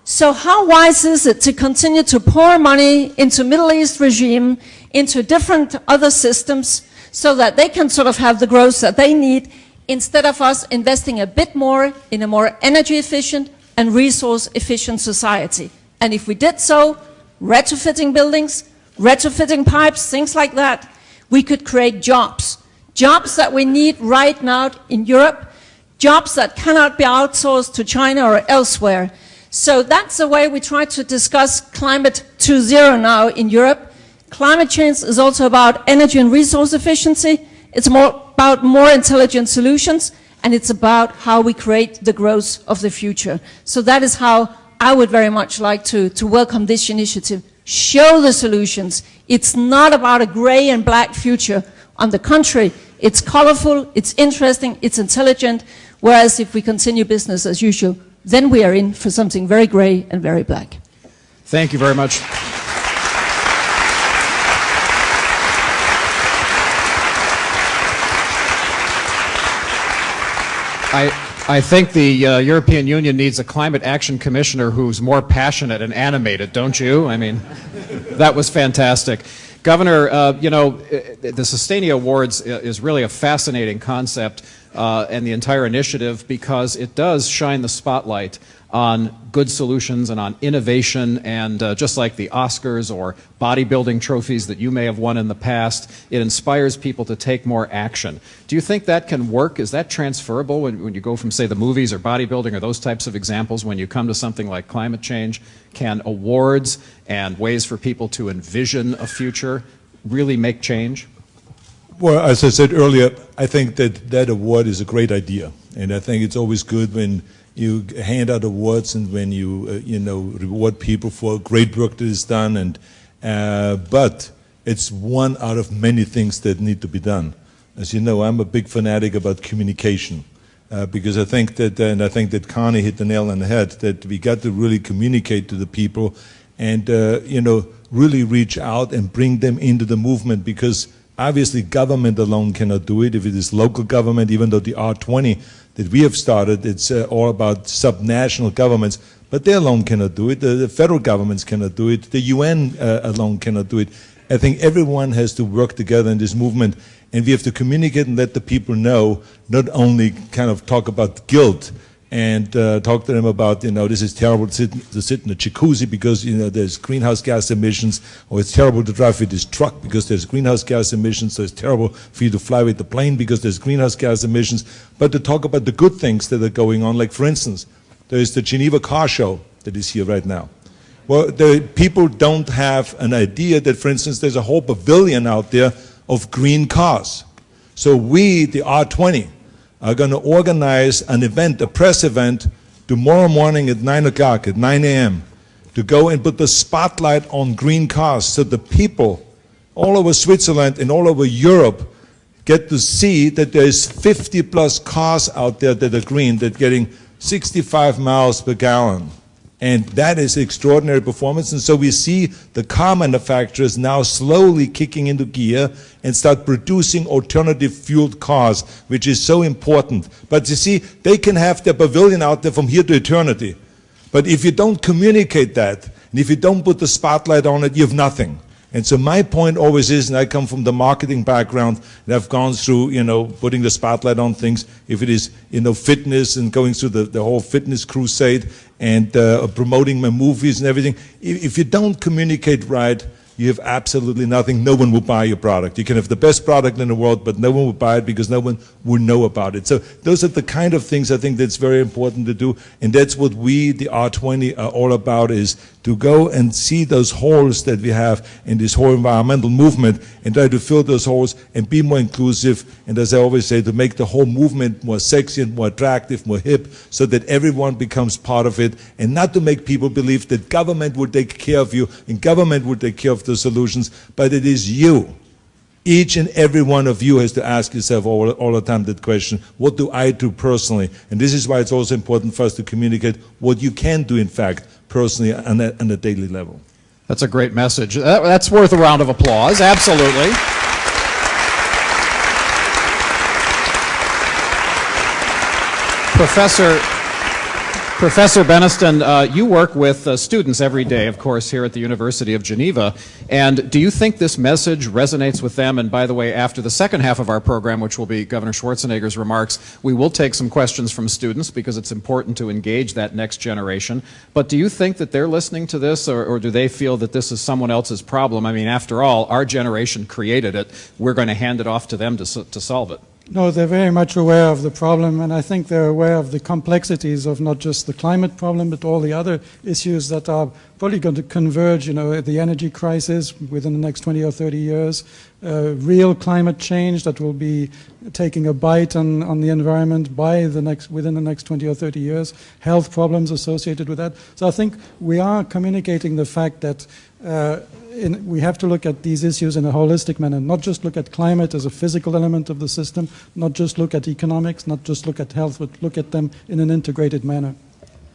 So how wise is it to continue to pour money into Middle East regime, into different other systems, so that they can sort of have the growth that they need, instead of us investing a bit more in a more energy efficient and resource efficient society? And if we did so, retrofitting buildings, retrofitting pipes, things like that, we could create jobs. Jobs that we need right now in Europe, jobs that cannot be outsourced to China or elsewhere. So that's the way we try to discuss climate 2.0 now in Europe. Climate change is also about energy and resource efficiency. It's about more intelligent solutions, and it's about how we create the growth of the future. So that is how I would very much like to welcome this initiative. Show the solutions. It's not about a gray and black future. On the contrary, it's colorful, it's interesting, it's intelligent, whereas if we continue business as usual, then we are in for something very gray and very black. Thank you very much. I think the European Union needs a climate action commissioner who's more passionate and animated, don't you? I mean, that was fantastic. Governor, you know, the Sustainia Awards is really a fascinating concept and the entire initiative, because it does shine the spotlight on good solutions and on innovation, and just like the Oscars or bodybuilding trophies that you may have won in the past, it inspires people to take more action. Do you think that can work? Is that transferable when you go from, say, the movies or bodybuilding or those types of examples, when you come to something like climate change? Can awards and ways for people to envision a future really make change? Well, as I said earlier, I think that award is a great idea, and I think it's always good when you hand out awards and when you reward people for great work that is done. And but it's one out of many things that need to be done. As you know, I'm a big fanatic about communication. Because I think that, and I think that Connie hit the nail on the head, that we got to really communicate to the people and, really reach out and bring them into the movement, because obviously government alone cannot do it. If it is local government, even though the R20 that we have started, it's all about subnational governments, but they alone cannot do it. The federal governments cannot do it. The UN alone cannot do it. I think everyone has to work together in this movement. And we have to communicate and let the people know, not only kind of talk about guilt and talk to them about, this is terrible to sit in a jacuzzi because, there's greenhouse gas emissions, or it's terrible to drive with this truck because there's greenhouse gas emissions, so it's terrible for you to fly with the plane because there's greenhouse gas emissions, but to talk about the good things that are going on. Like, for instance, there is the Geneva Car Show that is here right now. Well, the people don't have an idea that, for instance, there's a whole pavilion out there of green cars. So we, the R20, are going to organize an event, a press event, tomorrow morning at 9 o'clock, at 9 a.m., to go and put the spotlight on green cars so the people all over Switzerland and all over Europe get to see that there's 50 plus cars out there that are green, that are getting 65 miles per gallon. And that is extraordinary performance. And so we see the car manufacturers now slowly kicking into gear and start producing alternative fueled cars, which is so important. But you see, they can have their pavilion out there from here to eternity. But if you don't communicate that, and if you don't put the spotlight on it, you have nothing. And so my point always is, and I come from the marketing background, and I've gone through, putting the spotlight on things, if it is, fitness and going through the whole fitness crusade and promoting my movies and everything. If you don't communicate right, you have absolutely nothing. No one will buy your product. You can have the best product in the world, but no one will buy it because no one will know about it. So those are the kind of things I think that's very important to do. And that's what we, the R20, are all about, is to go and see those holes that we have in this whole environmental movement and try to fill those holes and be more inclusive. And as I always say, to make the whole movement more sexy and more attractive, more hip, so that everyone becomes part of it, and not to make people believe that government will take care of you and government will take care of the solutions, but it is you. Each and every one of you has to ask yourself all the time that question, what do I do personally? And this is why it's also important for us to communicate what you can do, in fact, personally on a daily level. That's a great message. That's worth a round of applause, absolutely. Professor Beniston, you work with students every day, of course, here at the University of Geneva. And do you think this message resonates with them? And by the way, after the second half of our program, which will be Governor Schwarzenegger's remarks, we will take some questions from students because it's important to engage that next generation. But do you think that they're listening to this, or do they feel that this is someone else's problem? I mean, after all, our generation created it. We're going to hand it off to them to solve it. No, they're very much aware of the problem, and I think they're aware of the complexities of not just the climate problem, but all the other issues that are probably going to converge, the energy crisis within the next 20 or 30 years, real climate change that will be taking a bite on the environment within the next 20 or 30 years, health problems associated with that. So I think we are communicating the fact that we have to look at these issues in a holistic manner, not just look at climate as a physical element of the system, not just look at economics, not just look at health, but look at them in an integrated manner.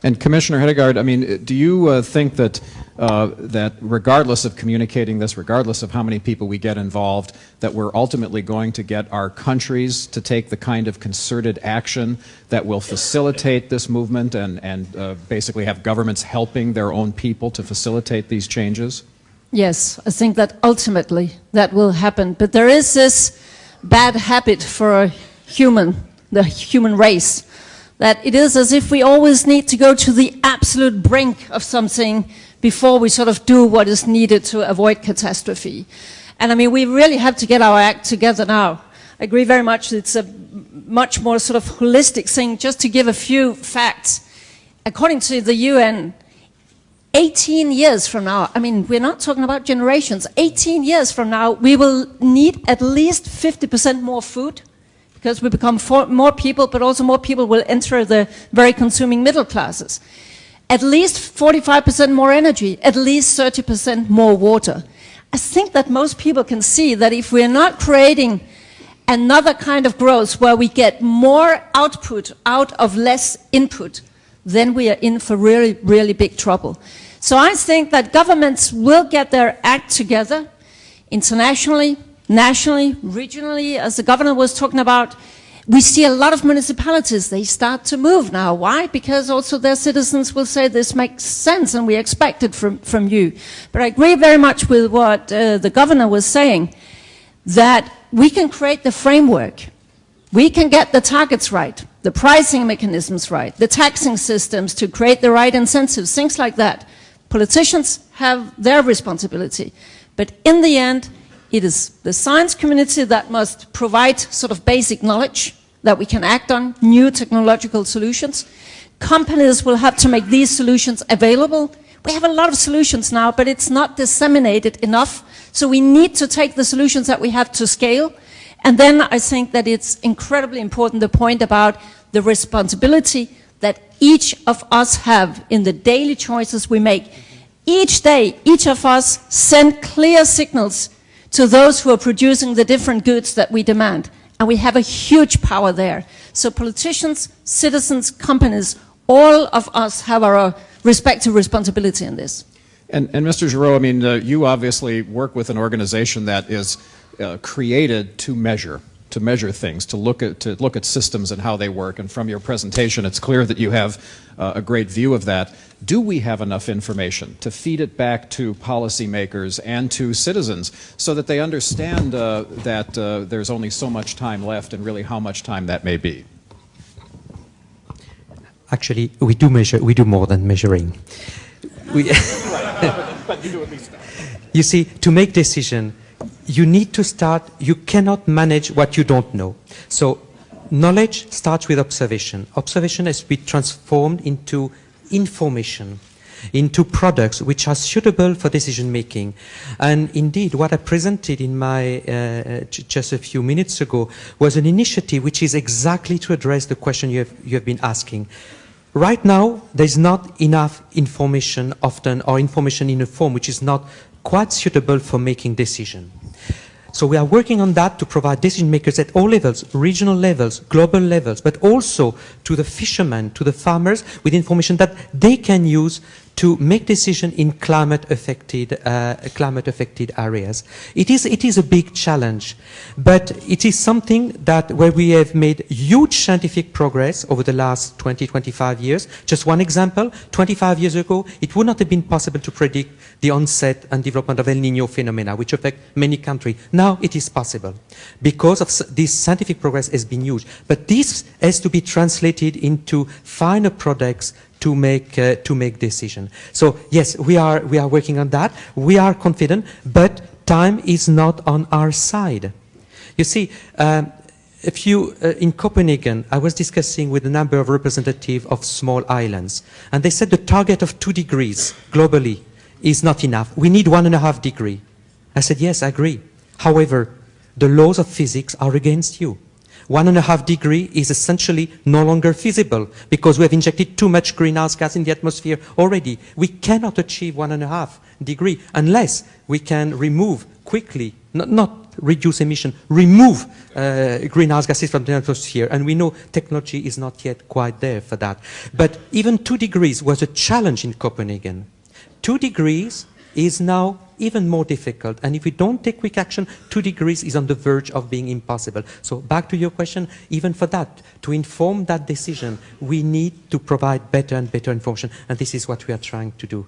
And Commissioner Hedegaard, I mean, do you think that that regardless of communicating this, regardless of how many people we get involved, that we're ultimately going to get our countries to take the kind of concerted action that will facilitate this movement and basically have governments helping their own people to facilitate these changes? Yes, I think that ultimately that will happen. But there is this bad habit for the human race, that it is as if we always need to go to the absolute brink of something before we sort of do what is needed to avoid catastrophe. And I mean, we really have to get our act together now. I agree very much. It's a much more sort of holistic thing. Just to give a few facts, according to the UN, 18 years from now, I mean, we're not talking about generations, 18 years from now, we will need at least 50% more food because we become more people, but also more people will enter the very consuming middle classes. At least 45% more energy, at least 30% more water. I think that most people can see that if we're not creating another kind of growth where we get more output out of less input, then we are in for really, really big trouble. So I think that governments will get their act together internationally, nationally, regionally, as the governor was talking about. We see a lot of municipalities, they start to move now. Why? Because also their citizens will say this makes sense and we expect it from you. But I agree very much with what the governor was saying, that we can create the framework. We can get the targets right, the pricing mechanisms right, the taxing systems to create the right incentives, things like that. Politicians have their responsibility. But in the end, it is the science community that must provide sort of basic knowledge that we can act on, new technological solutions. Companies will have to make these solutions available. We have a lot of solutions now, but it's not disseminated enough. So we need to take the solutions that we have to scale. And then I think that it's incredibly important, the point about the responsibility that each of us have in the daily choices we make. Each day, each of us send clear signals to those who are producing the different goods that we demand. And we have a huge power there. So politicians, citizens, companies, all of us have our respective responsibility in this. And Mr. Jarraud, I mean, you obviously work with an organization that is created to measure things, to look at systems and how they work. And from your presentation, it's clear that you have a great view of that. Do we have enough information to feed it back to policymakers and to citizens so that they understand that there's only so much time left and really how much time that may be? Actually, we do measure. We do more than measuring. But you do at least that. You see, to make decision, you need to start. You cannot manage what you don't know. So knowledge starts with observation. Observation has to be transformed into information, into products which are suitable for decision making. And indeed, what I presented in my just a few minutes ago was an initiative which is exactly to address the question you have been asking. Right now, there's not enough information often, or information in a form which is not quite suitable for making decision. So we are working on that to provide decision makers at all levels, regional levels, global levels, but also to the fishermen, to the farmers, with information that they can use to make decisions in climate-affected areas. It is a big challenge, but it is something that where we have made huge scientific progress over the last 20, 25 years. Just one example, 25 years ago, it would not have been possible to predict the onset and development of El Niño phenomena, which affect many countries. Now it is possible because of this scientific progress has been huge. But this has to be translated into final products to make decision. So yes, we are working on that. We are confident, but time is not on our side. You see, in Copenhagen, I was discussing with a number of representatives of small islands, and they said the target of 2 degrees globally is not enough. We need 1.5 degrees. I said, yes, I agree. However, the laws of physics are against you. 1.5 degrees is essentially no longer feasible because we have injected too much greenhouse gas in the atmosphere already. We cannot achieve 1.5 degrees unless we can remove quickly, not reduce emission, remove greenhouse gases from the atmosphere. And we know technology is not yet quite there for that. But even 2 degrees was a challenge in Copenhagen. 2 degrees is now even more difficult. And if we don't take quick action, 2 degrees is on the verge of being impossible. So back to your question, even for that, to inform that decision, we need to provide better and better information. And this is what we are trying to do.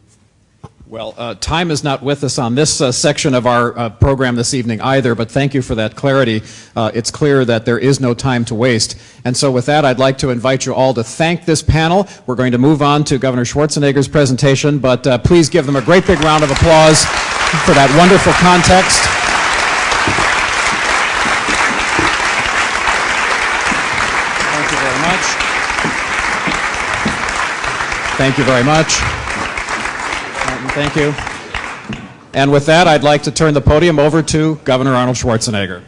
Well, time is not with us on this section of our program this evening either, but thank you for that clarity. It's clear that there is no time to waste. And so with that, I'd like to invite you all to thank this panel. We're going to move on to Governor Schwarzenegger's presentation, but please give them a great big round of applause for that wonderful context. Thank you very much. Thank you very much. Thank you. And with that, I'd like to turn the podium over to Governor Arnold Schwarzenegger.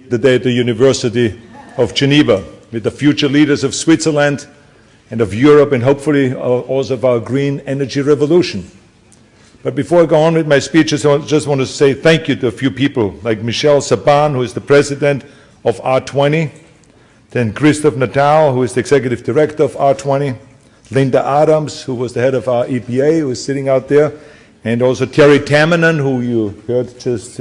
Today at the University of Geneva with the future leaders of Switzerland and of Europe and hopefully also of our green energy revolution. But before I go on with my speech, I just want to say thank you to a few people like Michel Jarraud, who is the president of R20, then Christophe Natal, who is the executive director of R20, Linda Adams, who was the head of our EPA, who is sitting out there, and also Terry Tamminen, who you heard just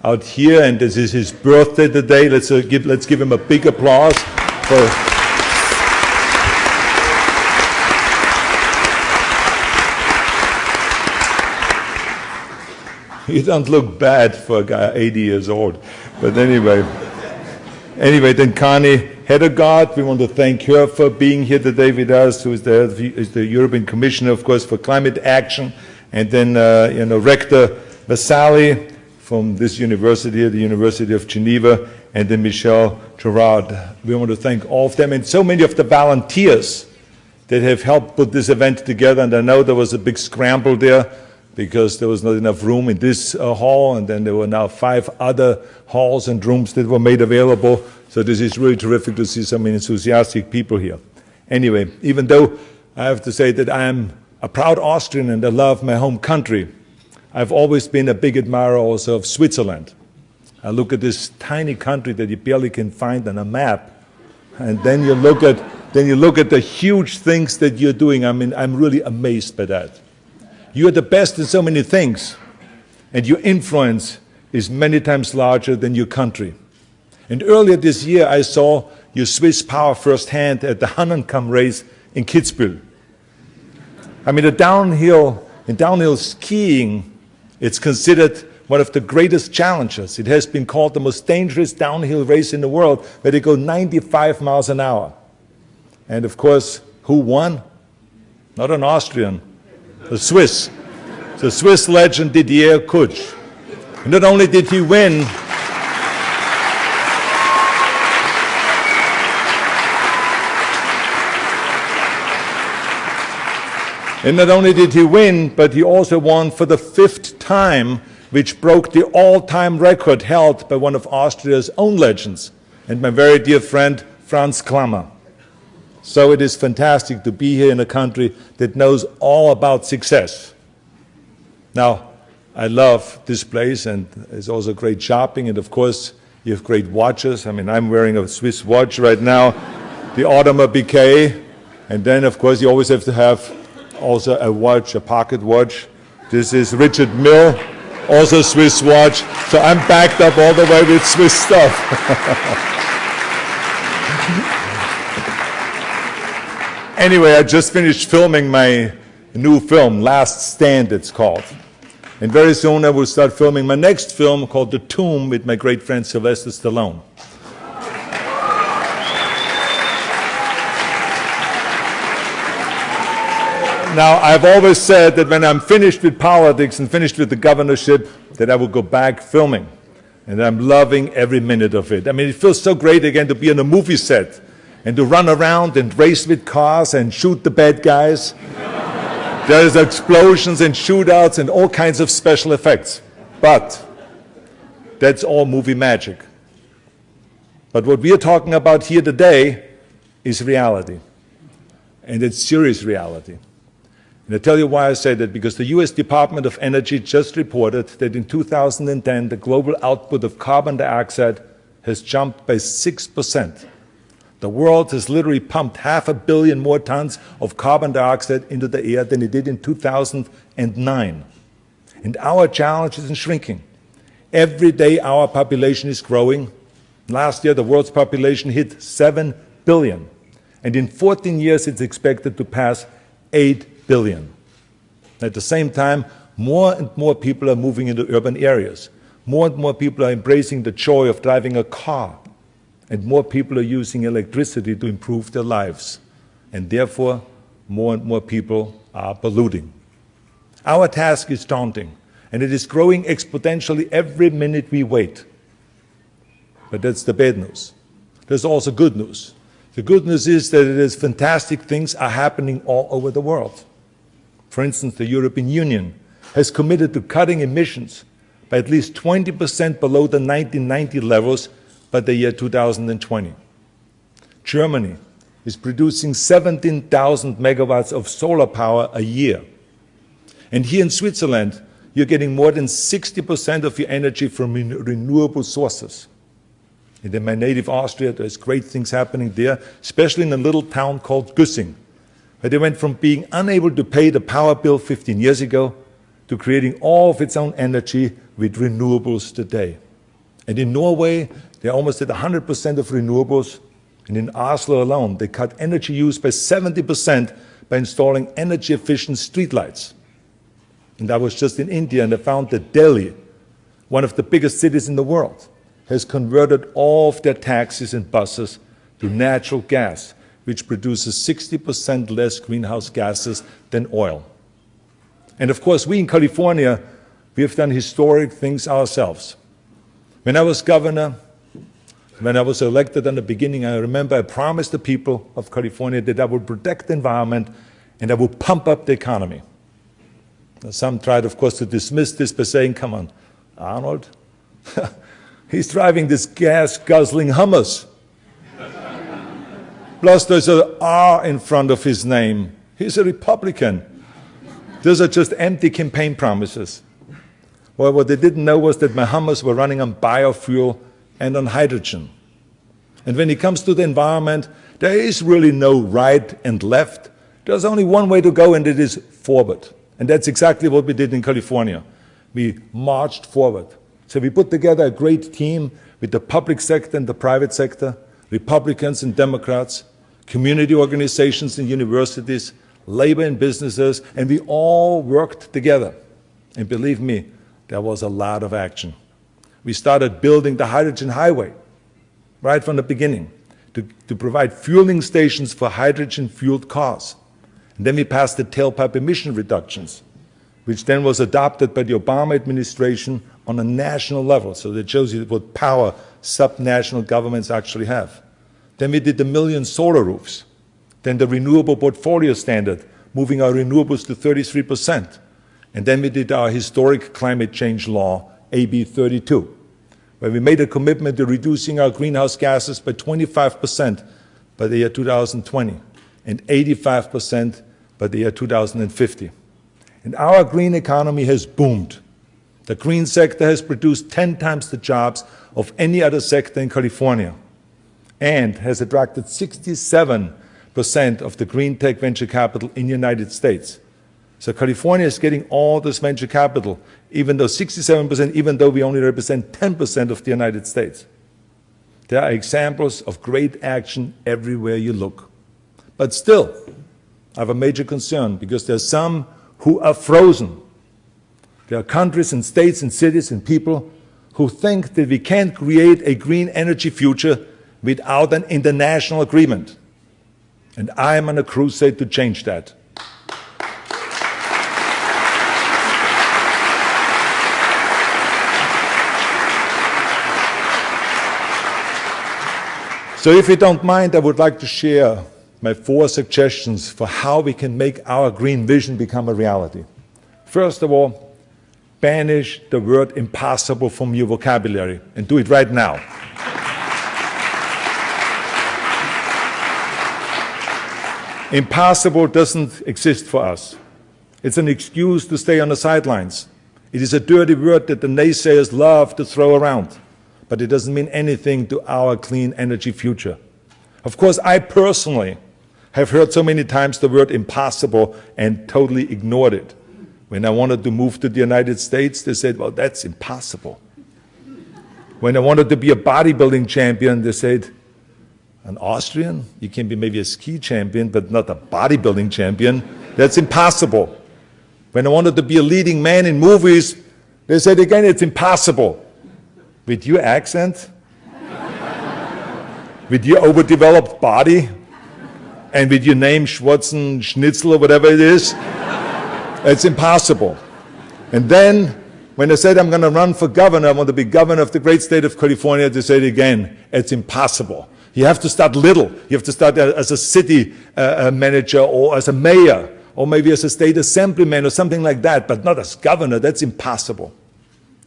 out here, and this is his birthday today. Let's give him a big applause for. You don't look bad for a guy 80 years old, but anyway. Then Connie Hedegaard, we want to thank her for being here today with us, who is the European Commissioner, of course, for climate action, and then Rector Vasali from this university, the University of Geneva, and then Michel Jarraud. We want to thank all of them and so many of the volunteers that have helped put this event together. And I know there was a big scramble there because there was not enough room in this hall, and then there were now 5 other halls and rooms that were made available. So this is really terrific to see so many enthusiastic people here. Anyway, even though I have to say that I am a proud Austrian and I love my home country, I've always been a big admirer also of Switzerland. I look at this tiny country that you barely can find on a map, and then you look at the huge things that you're doing. I mean, I'm really amazed by that. You're the best in so many things, and your influence is many times larger than your country. And earlier this year, I saw your Swiss power firsthand at the Hahnenkamm race in Kitzbühel. I mean, in downhill skiing, it's considered one of the greatest challenges. It has been called the most dangerous downhill race in the world, where they go 95 miles an hour. And of course, who won? Not an Austrian, a Swiss. The Swiss legend Didier Kutsch. And not only did he win, but he also won for the 5th time, which broke the all-time record held by one of Austria's own legends, and my very dear friend, Franz Klammer. So it is fantastic to be here in a country that knows all about success. Now, I love this place, and it's also great shopping, and of course, you have great watches. I mean, I'm wearing a Swiss watch right now, the Audemars Piguet, and then, of course, you always have to have also a watch, a pocket watch. This is Richard Mille, also Swiss watch. So I'm backed up all the way with Swiss stuff. Anyway, I just finished filming my new film, Last Stand it's called. And very soon I will start filming my next film called The Tomb with my great friend Sylvester Stallone. Now, I've always said that when I'm finished with politics and finished with the governorship, that I will go back filming. And I'm loving every minute of it. I mean, it feels so great again to be on a movie set and to run around and race with cars and shoot the bad guys. There's explosions and shootouts and all kinds of special effects. But that's all movie magic. But what we are talking about here today is reality. And it's serious reality. And I tell you why I say that, because the US Department of Energy just reported that in 2010, the global output of carbon dioxide has jumped by 6%. The world has literally pumped 500 million more tons of carbon dioxide into the air than it did in 2009. And our challenge isn't shrinking. Every day our population is growing. Last year, the world's population hit 7 billion. And in 14 years, it's expected to pass 8 billion. At the same time, more and more people are moving into urban areas. More and more people are embracing the joy of driving a car. And more people are using electricity to improve their lives. And therefore, more and more people are polluting. Our task is daunting, and it is growing exponentially every minute we wait. But that's the bad news. There's also good news. The good news is that fantastic things are happening all over the world. For instance, the European Union has committed to cutting emissions by at least 20% below the 1990 levels by the year 2020. Germany is producing 17,000 megawatts of solar power a year. And here in Switzerland, you're getting more than 60% of your energy from renewable sources. And in my native Austria, there's great things happening there, especially in a little town called Güssing, where they went from being unable to pay the power bill 15 years ago to creating all of its own energy with renewables today. And in Norway, they're almost at 100% of renewables. And in Oslo alone, they cut energy use by 70% by installing energy-efficient streetlights. And I was just in India, and I found that Delhi, one of the biggest cities in the world, has converted all of their taxis and buses to natural gas, which produces 60% less greenhouse gases than oil. And of course, we in California, we have done historic things ourselves. When I was governor, when I was elected in the beginning, I remember I promised the people of California that I would protect the environment and I would pump up the economy. Now, some tried, of course, to dismiss this by saying, come on, Arnold, he's driving this gas-guzzling Hummers. Plus, there's an R in front of his name. He's a Republican. Those are just empty campaign promises. Well, what they didn't know was that my Hummers were running on biofuel and on hydrogen. And when it comes to the environment, there is really no right and left. There's only one way to go, and it is forward. And that's exactly what we did in California. We marched forward. So we put together a great team with the public sector and the private sector, Republicans and Democrats, community organizations and universities, labor and businesses, and we all worked together. And believe me, there was a lot of action. We started building the hydrogen highway right from the beginning to provide fueling stations for hydrogen-fueled cars. And then we passed the tailpipe emission reductions, which then was adopted by the Obama administration on a national level. So that shows you what power subnational governments actually have. Then we did the 1 million solar roofs. Then the renewable portfolio standard, moving our renewables to 33%. And then we did our historic climate change law, AB 32, where we made a commitment to reducing our greenhouse gases by 25% by the year 2020 and 85% by the year 2050. And our green economy has boomed. The green sector has produced 10 times the jobs of any other sector in California and has attracted 67% of the green tech venture capital in the United States. So California is getting all this venture capital, even though 67%, even though we only represent 10% of the United States. There are examples of great action everywhere you look. But still, I have a major concern because there are some who are frozen. There are countries and states and cities and people who think that we can't create a green energy future without an international agreement. And I am on a crusade to change that. So if you don't mind, I would like to share my 4 suggestions for how we can make our green vision become a reality. First of all, banish the word impossible from your vocabulary, and do it right now. Impossible doesn't exist for us. It's an excuse to stay on the sidelines. It is a dirty word that the naysayers love to throw around, but it doesn't mean anything to our clean energy future. Of course, I personally have heard so many times the word impossible and totally ignored it. When I wanted to move to the United States, they said, well, that's impossible. When I wanted to be a bodybuilding champion, they said, an Austrian? You can be maybe a ski champion, but not a bodybuilding champion. That's impossible. When I wanted to be a leading man in movies, they said again, it's impossible. With your accent, with your overdeveloped body, and with your name Schwarzen Schnitzel or whatever it is, It's impossible. And then, when I said I'm going to run for governor, I want to be governor of the great state of California, to say it again, it's impossible. You have to start little. You have to start as a city manager or as a mayor or maybe as a state assemblyman or something like that, but not as governor. That's impossible.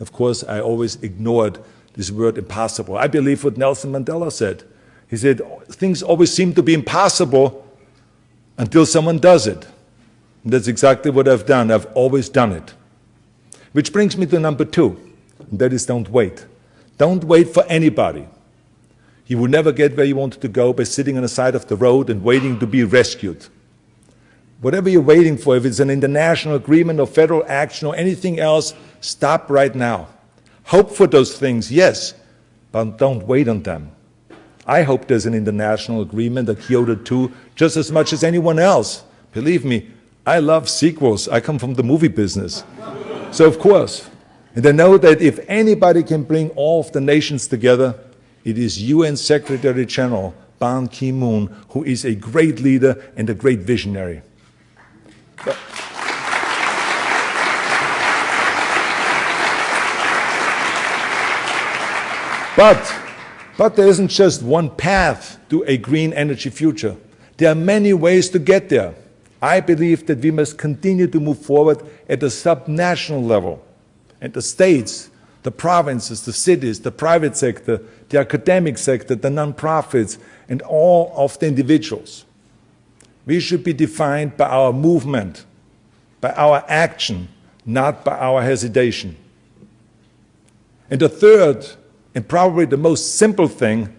Of course, I always ignored this word impossible. I believe what Nelson Mandela said. He said, things always seem to be impossible until someone does it. And that's exactly what I've done. I've always done it. Which brings me to number 2, and that is don't wait. Don't wait for anybody. You will never get where you want to go by sitting on the side of the road and waiting to be rescued. Whatever you're waiting for, if it's an international agreement or federal action or anything else, stop right now. Hope for those things, yes, but don't wait on them. I hope there's an international agreement, a Kyoto 2, just as much as anyone else. Believe me, I love sequels. I come from the movie business. So of course, and I know that if anybody can bring all of the nations together, it is UN Secretary General Ban Ki-moon, who is a great leader and a great visionary. But there isn't just one path to a green energy future. There are many ways to get there. I believe that we must continue to move forward at the subnational level, and the states, the provinces, the cities, the private sector, the academic sector, the nonprofits, and all of the individuals. We should be defined by our movement, by our action, not by our hesitation. And the third, and probably the most simple thing,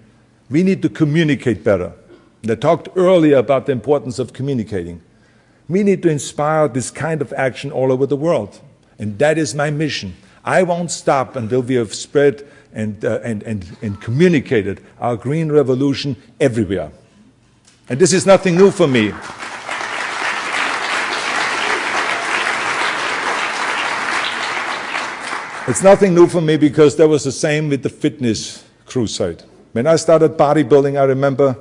we need to communicate better. And I talked earlier about the importance of communicating. We need to inspire this kind of action all over the world. And that is my mission. I won't stop until we have spread and communicated our green revolution everywhere. And this is nothing new for me. It's nothing new for me because that was the same with the fitness crusade. When I started bodybuilding, I remember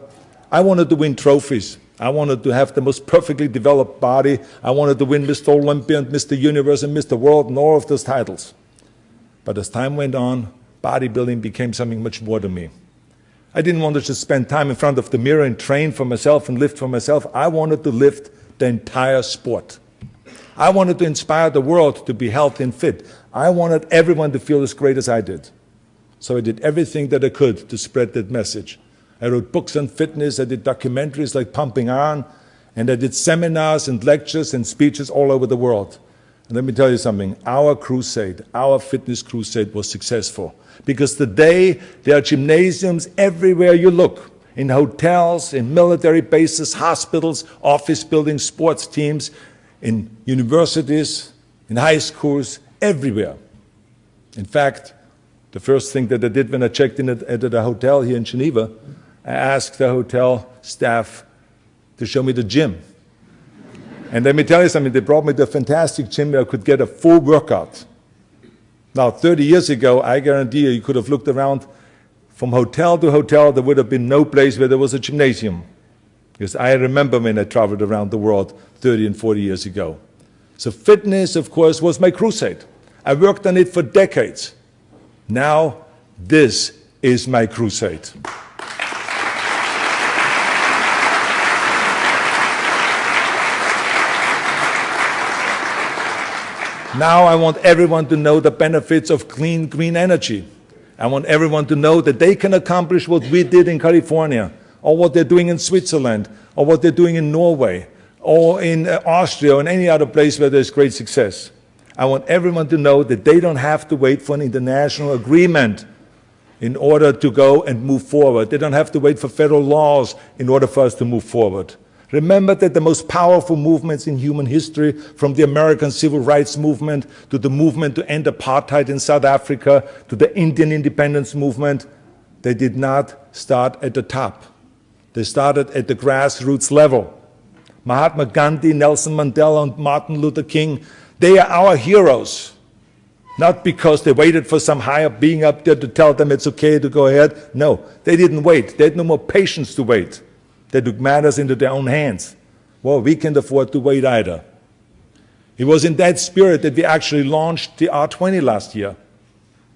I wanted to win trophies. I wanted to have the most perfectly developed body. I wanted to win Mr. Olympia and Mr. Universe and Mr. World and all of those titles. But as time went on, bodybuilding became something much more to me. I didn't want to just spend time in front of the mirror and train for myself and lift for myself. I wanted to lift the entire sport. I wanted to inspire the world to be healthy and fit. I wanted everyone to feel as great as I did. So I did everything that I could to spread that message. I wrote books on fitness, I did documentaries like Pumping Iron, and I did seminars and lectures and speeches all over the world. And let me tell you something, our crusade, our fitness crusade was successful. Because today there are gymnasiums everywhere you look, in hotels, in military bases, hospitals, office buildings, sports teams, in universities, in high schools, everywhere. In fact, the first thing that I did when I checked in at a hotel here in Geneva, I asked the hotel staff to show me the gym. And let me tell you something, they brought me to a fantastic gym where I could get a full workout. Now, 30 years ago, I guarantee you could have looked around from hotel to hotel, there would have been no place where there was a gymnasium. Because I remember when I traveled around the world 30 and 40 years ago. So fitness, of course, was my crusade. I worked on it for decades. Now, this is my crusade. Now I want everyone to know the benefits of clean, green energy. I want everyone to know that they can accomplish what we did in California, or what they're doing in Switzerland, or what they're doing in Norway, or in Austria, or in any other place where there's great success. I want everyone to know that they don't have to wait for an international agreement in order to go and move forward. They don't have to wait for federal laws in order for us to move forward. Remember that the most powerful movements in human history, from the American Civil Rights Movement to the movement to end apartheid in South Africa to the Indian independence movement, they did not start at the top. They started at the grassroots level. Mahatma Gandhi, Nelson Mandela, and Martin Luther King, they are our heroes. Not because they waited for some higher being up there to tell them it's okay to go ahead. No, they didn't wait. They had no more patience to wait. They took matters into their own hands. Well, we can't afford to wait either. It was in that spirit that we actually launched the R20 last year.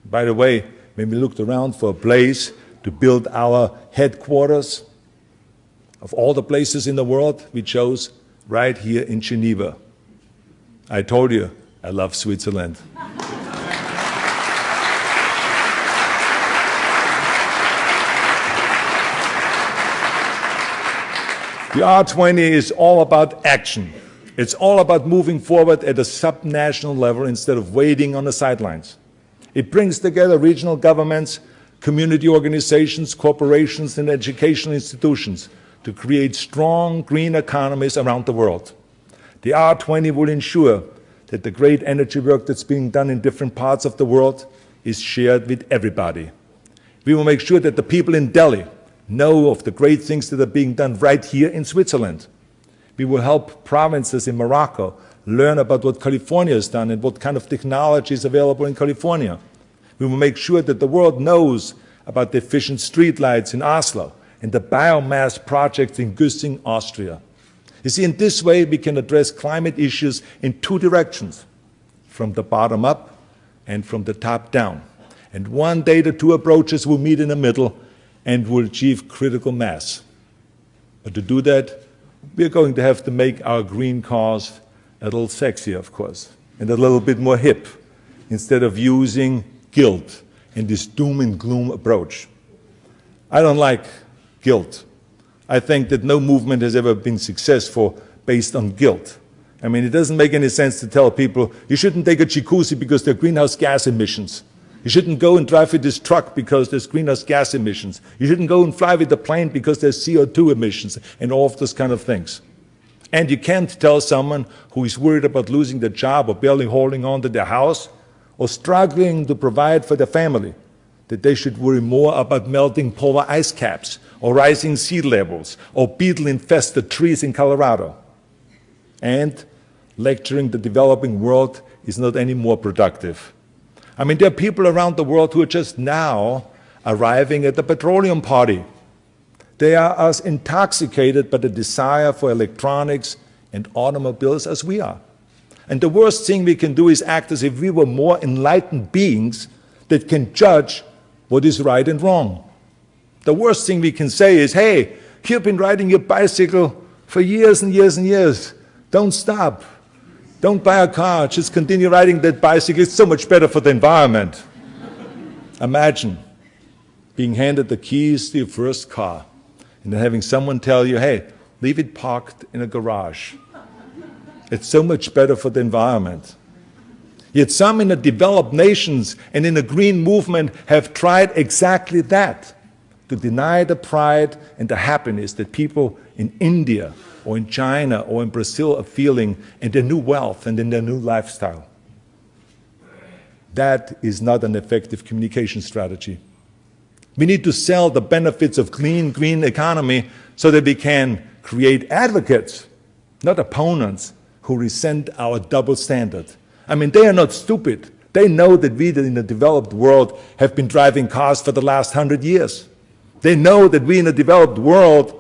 By the way, when we looked around for a place to build our headquarters, of all the places in the world, we chose right here in Geneva. I told you, I love Switzerland. The R20 is all about action. It's all about moving forward at a subnational level instead of waiting on the sidelines. It brings together regional governments, community organizations, corporations, and educational institutions to create strong green economies around the world. The R20 will ensure that the great energy work that's being done in different parts of the world is shared with everybody. We will make sure that the people in Delhi know of the great things that are being done right here in Switzerland. We will help provinces in Morocco learn about what California has done and what kind of technology is available in California. We will make sure that the world knows about the efficient streetlights in Oslo and the biomass projects in Güssing, Austria. You see, in this way, we can address climate issues in two directions, from the bottom up and from the top down. And one day the two approaches will meet in the middle and will achieve critical mass. But to do that, we're going to have to make our green cause a little sexier, of course, and a little bit more hip, instead of using guilt and this doom and gloom approach. I don't like guilt. I think that no movement has ever been successful based on guilt. I mean, it doesn't make any sense to tell people, you shouldn't take a jacuzzi because there are greenhouse gas emissions. You shouldn't go and drive with this truck because there's greenhouse gas emissions. You shouldn't go and fly with the plane because there's CO2 emissions and all of those kind of things. And you can't tell someone who is worried about losing their job or barely holding on to their house or struggling to provide for their family that they should worry more about melting polar ice caps or rising sea levels or beetle-infested trees in Colorado. And lecturing the developing world is not any more productive. I mean, there are people around the world who are just now arriving at the petroleum party. They are as intoxicated by the desire for electronics and automobiles as we are. And the worst thing we can do is act as if we were more enlightened beings that can judge what is right and wrong. The worst thing we can say is, hey, you've been riding your bicycle for years and years and years. Don't stop. Don't buy a car, just continue riding that bicycle. It's so much better for the environment. Imagine being handed the keys to your first car and then having someone tell you, hey, leave it parked in a garage. It's so much better for the environment. Yet some in the developed nations and in the green movement have tried exactly that, to deny the pride and the happiness that people in India or in China or in Brazil are feeling in their new wealth and in their new lifestyle. That is not an effective communication strategy. We need to sell the benefits of clean, green economy so that we can create advocates, not opponents, who resent our double standard. I mean, they are not stupid. They know that we in the developed world have been driving cars for the last 100 years. They know that we in the developed world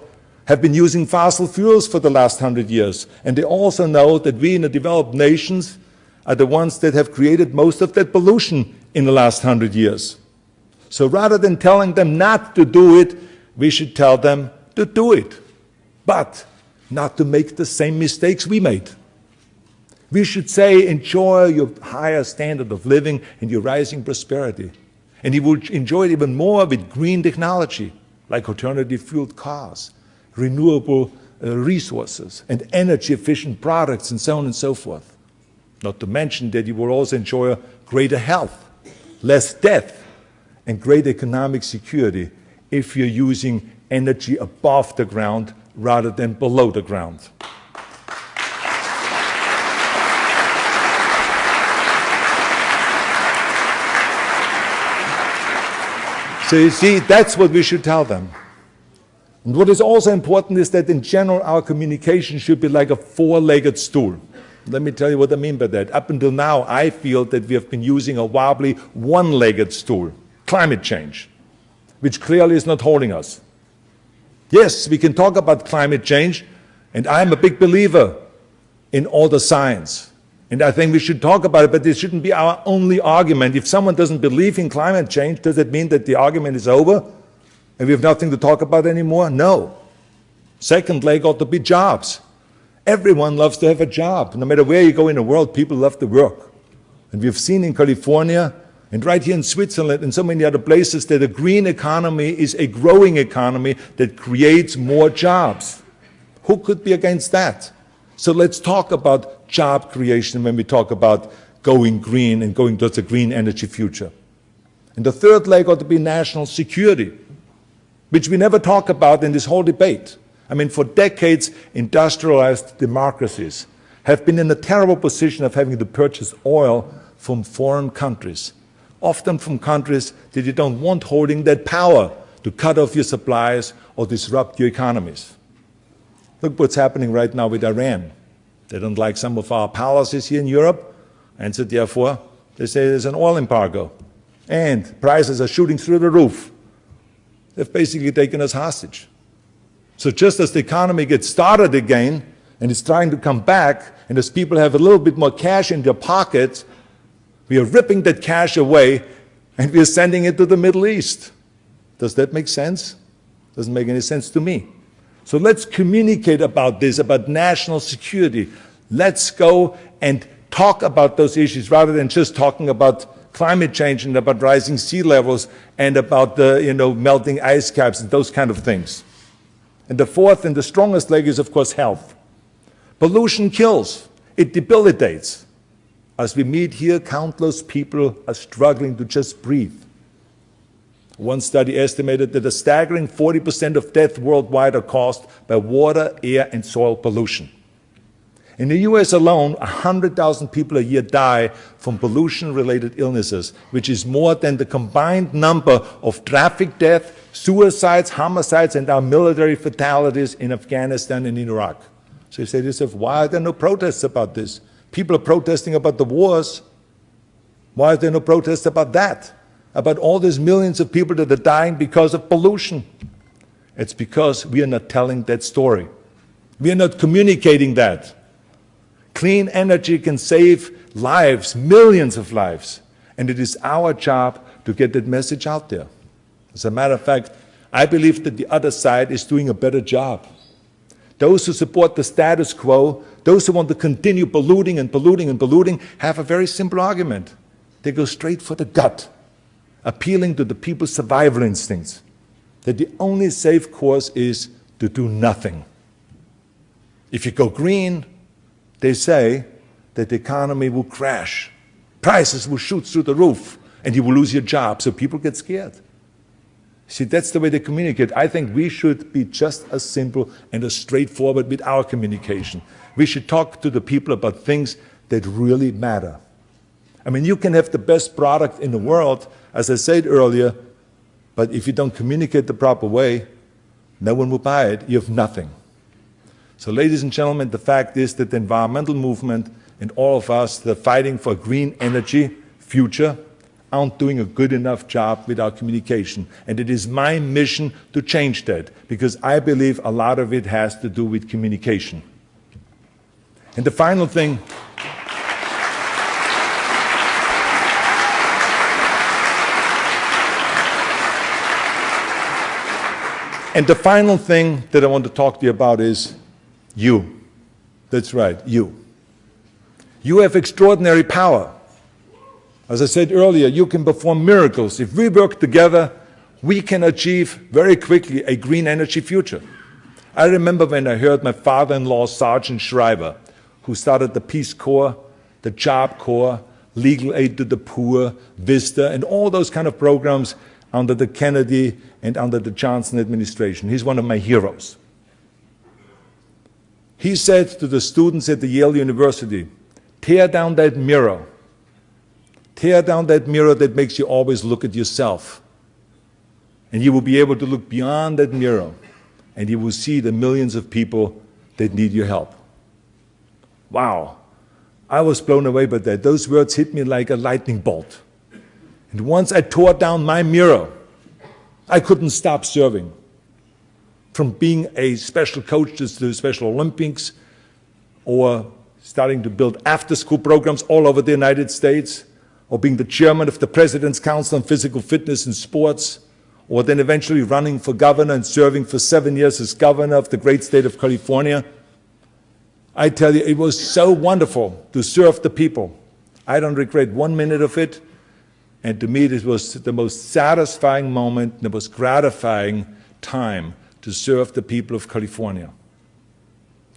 have been using fossil fuels for the last 100 years. And they also know that we in the developed nations are the ones that have created most of that pollution in the last 100 years. So rather than telling them not to do it, we should tell them to do it, but not to make the same mistakes we made. We should say, enjoy your higher standard of living and your rising prosperity. And you will enjoy it even more with green technology, like alternative fueled cars, renewable resources, and energy-efficient products, and so on and so forth. Not to mention that you will also enjoy greater health, less death, and greater economic security if you're using energy above the ground rather than below the ground. So you see, that's what we should tell them. And what is also important is that in general our communication should be like a four-legged stool. Let me tell you what I mean by that. Up until now, I feel that we have been using a wobbly one-legged stool, climate change, which clearly is not holding us. Yes, we can talk about climate change, and I'm a big believer in all the science. And I think we should talk about it, but this shouldn't be our only argument. If someone doesn't believe in climate change, does it mean that the argument is over and we have nothing to talk about anymore? No. Second leg ought to be jobs. Everyone loves to have a job. No matter where you go in the world, people love to work. And we've seen in California and right here in Switzerland and so many other places that a green economy is a growing economy that creates more jobs. Who could be against that? So let's talk about job creation when we talk about going green and going towards a green energy future. And the third leg ought to be national security, which we never talk about in this whole debate. I mean, for decades, industrialized democracies have been in a terrible position of having to purchase oil from foreign countries, often from countries that you don't want holding that power to cut off your supplies or disrupt your economies. Look what's happening right now with Iran. They don't like some of our policies here in Europe, and so therefore they say there's an oil embargo. And prices are shooting through the roof. They've basically taken us hostage. So just as the economy gets started again, and it's trying to come back, and as people have a little bit more cash in their pockets, we are ripping that cash away, and we are sending it to the Middle East. Does that make sense? Doesn't make any sense to me. So let's communicate about this, about national security. Let's go and talk about those issues rather than just talking about climate change and about rising sea levels and about the melting ice caps and those kind of things. And the fourth and the strongest leg is, of course, health. Pollution kills. It debilitates. As we meet here, countless people are struggling to just breathe. One study estimated that a staggering 40% of deaths worldwide are caused by water, air, and soil pollution. In the US alone, 100,000 people a year die from pollution-related illnesses, which is more than the combined number of traffic deaths, suicides, homicides, and our military fatalities in Afghanistan and in Iraq. So you say to yourself, why are there no protests about this? People are protesting about the wars. Why are there no protests about that? About all these millions of people that are dying because of pollution? It's because we are not telling that story. We are not communicating that. Clean energy can save lives, millions of lives, and it is our job to get that message out there. As a matter of fact, I believe that the other side is doing a better job. Those who support the status quo, those who want to continue polluting and polluting and polluting, have a very simple argument. They go straight for the gut, appealing to the people's survival instincts, that the only safe course is to do nothing. If you go green, they say that the economy will crash, prices will shoot through the roof, and you will lose your job, so people get scared. See, that's the way they communicate. I think we should be just as simple and as straightforward with our communication. We should talk to the people about things that really matter. I mean, you can have the best product in the world, as I said earlier, but if you don't communicate the proper way, no one will buy it. You have nothing. So, ladies and gentlemen, the fact is that the environmental movement and all of us that are fighting for a green energy future aren't doing a good enough job with our communication. And it is my mission to change that, because I believe a lot of it has to do with communication. And the final thing, that I want to talk to you about is you. That's right, you. You have extraordinary power. As I said earlier, you can perform miracles. If we work together, we can achieve very quickly a green energy future. I remember when I heard my father-in-law, Sergeant Schreiber, who started the Peace Corps, the Job Corps, Legal Aid to the Poor, VISTA, and all those kind of programs under the Kennedy and under the Johnson administration. He's one of my heroes. He said to the students at the Yale University, tear down that mirror. Tear down that mirror that makes you always look at yourself. And you will be able to look beyond that mirror, and you will see the millions of people that need your help. Wow. I was blown away by that. Those words hit me like a lightning bolt. And once I tore down my mirror, I couldn't stop serving. From being a special coach to the Special Olympics, or starting to build after-school programs all over the United States, or being the chairman of the President's Council on Physical Fitness and Sports, or then eventually running for governor and serving for 7 years as governor of the great state of California. I tell you, it was so wonderful to serve the people. I don't regret 1 minute of it. And to me, this was the most satisfying moment, the most gratifying time to serve the people of California.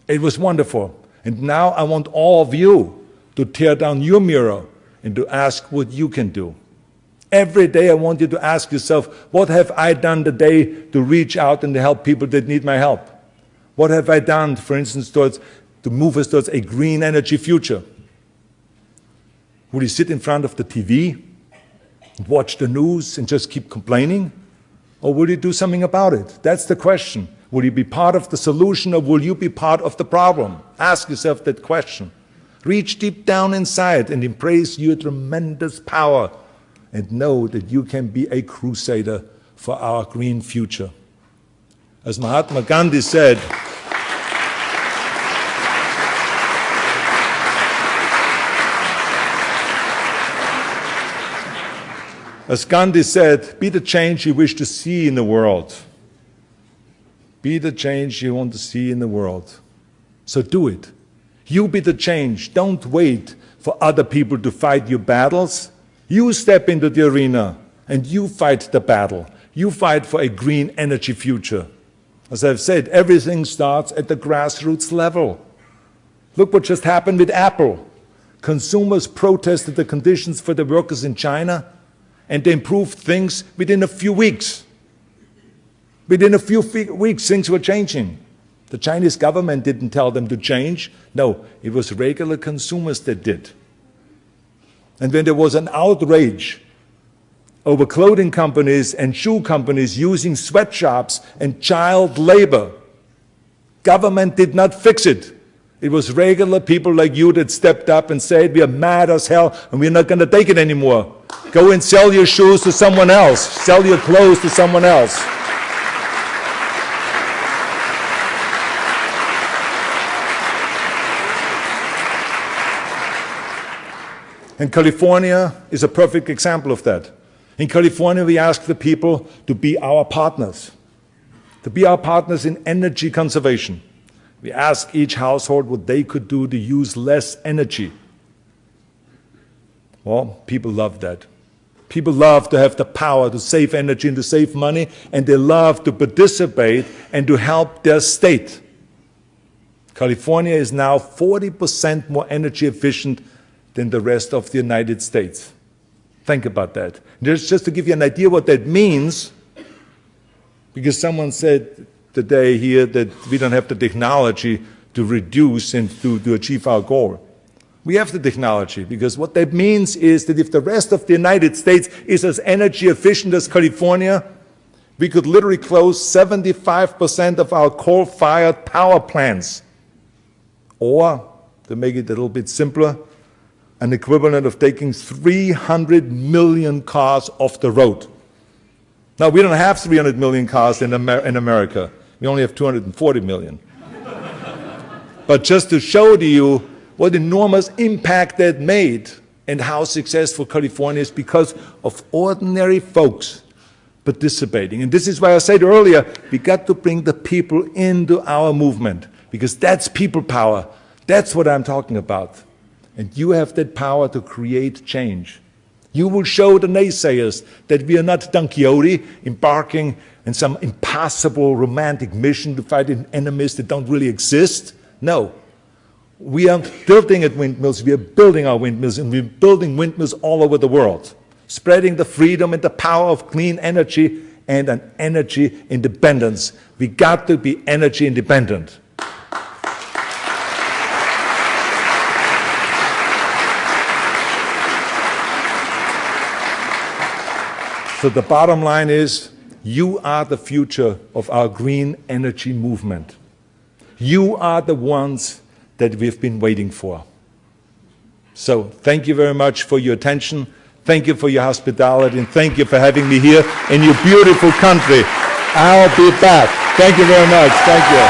It was wonderful. And now I want all of you to tear down your mirror and to ask what you can do. Every day I want you to ask yourself, what have I done today to reach out and to help people that need my help? What have I done, for instance, to move us towards a green energy future? Will you sit in front of the TV, watch the news and just keep complaining? Or will you do something about it? That's the question. Will you be part of the solution, or will you be part of the problem? Ask yourself that question. Reach deep down inside and embrace your tremendous power and know that you can be a crusader for our green future. As Mahatma Gandhi said, be the change you wish to see in the world. Be the change you want to see in the world. So do it. You be the change. Don't wait for other people to fight your battles. You step into the arena and you fight the battle. You fight for a green energy future. As I've said, everything starts at the grassroots level. Look what just happened with Apple. Consumers protested the conditions for the workers in China, and they improved things within a few weeks. Within a few weeks, things were changing. The Chinese government didn't tell them to change. No, it was regular consumers that did. And when there was an outrage over clothing companies and shoe companies using sweatshops and child labor, government did not fix it. It was regular people like you that stepped up and said, we are mad as hell and we're not going to take it anymore. Go and sell your shoes to someone else. Sell your clothes to someone else. And California is a perfect example of that. In California, we ask the people to be our partners in energy conservation. We ask each household what they could do to use less energy. Well, people love that. People love to have the power to save energy and to save money, and they love to participate and to help their state. California is now 40% more energy efficient than the rest of the United States. Think about that. Just to give you an idea what that means, because someone said today here that we don't have the technology to reduce and to achieve our goal. We have the technology, because what that means is that if the rest of the United States is as energy efficient as California, we could literally close 75% of our coal-fired power plants. Or, to make it a little bit simpler, an equivalent of taking 300 million cars off the road. Now, we don't have 300 million cars in America. We only have 240 million. But just to show to you what enormous impact that made and how successful California is because of ordinary folks participating. And this is why I said earlier, we got to bring the people into our movement, because that's people power. That's what I'm talking about. And you have that power to create change. You will show the naysayers that we are not Don Quixote embarking in some impossible romantic mission to fight enemies that don't really exist. No. We are building at windmills, we are building our windmills, and we're building windmills all over the world, spreading the freedom and the power of clean energy and an energy independence. We got to be energy independent. So the bottom line is, you are the future of our green energy movement. You are the ones that we've been waiting for. So thank you very much for your attention. Thank you for your hospitality, and thank you for having me here in your beautiful country. I'll be back. Thank you very much. Thank you.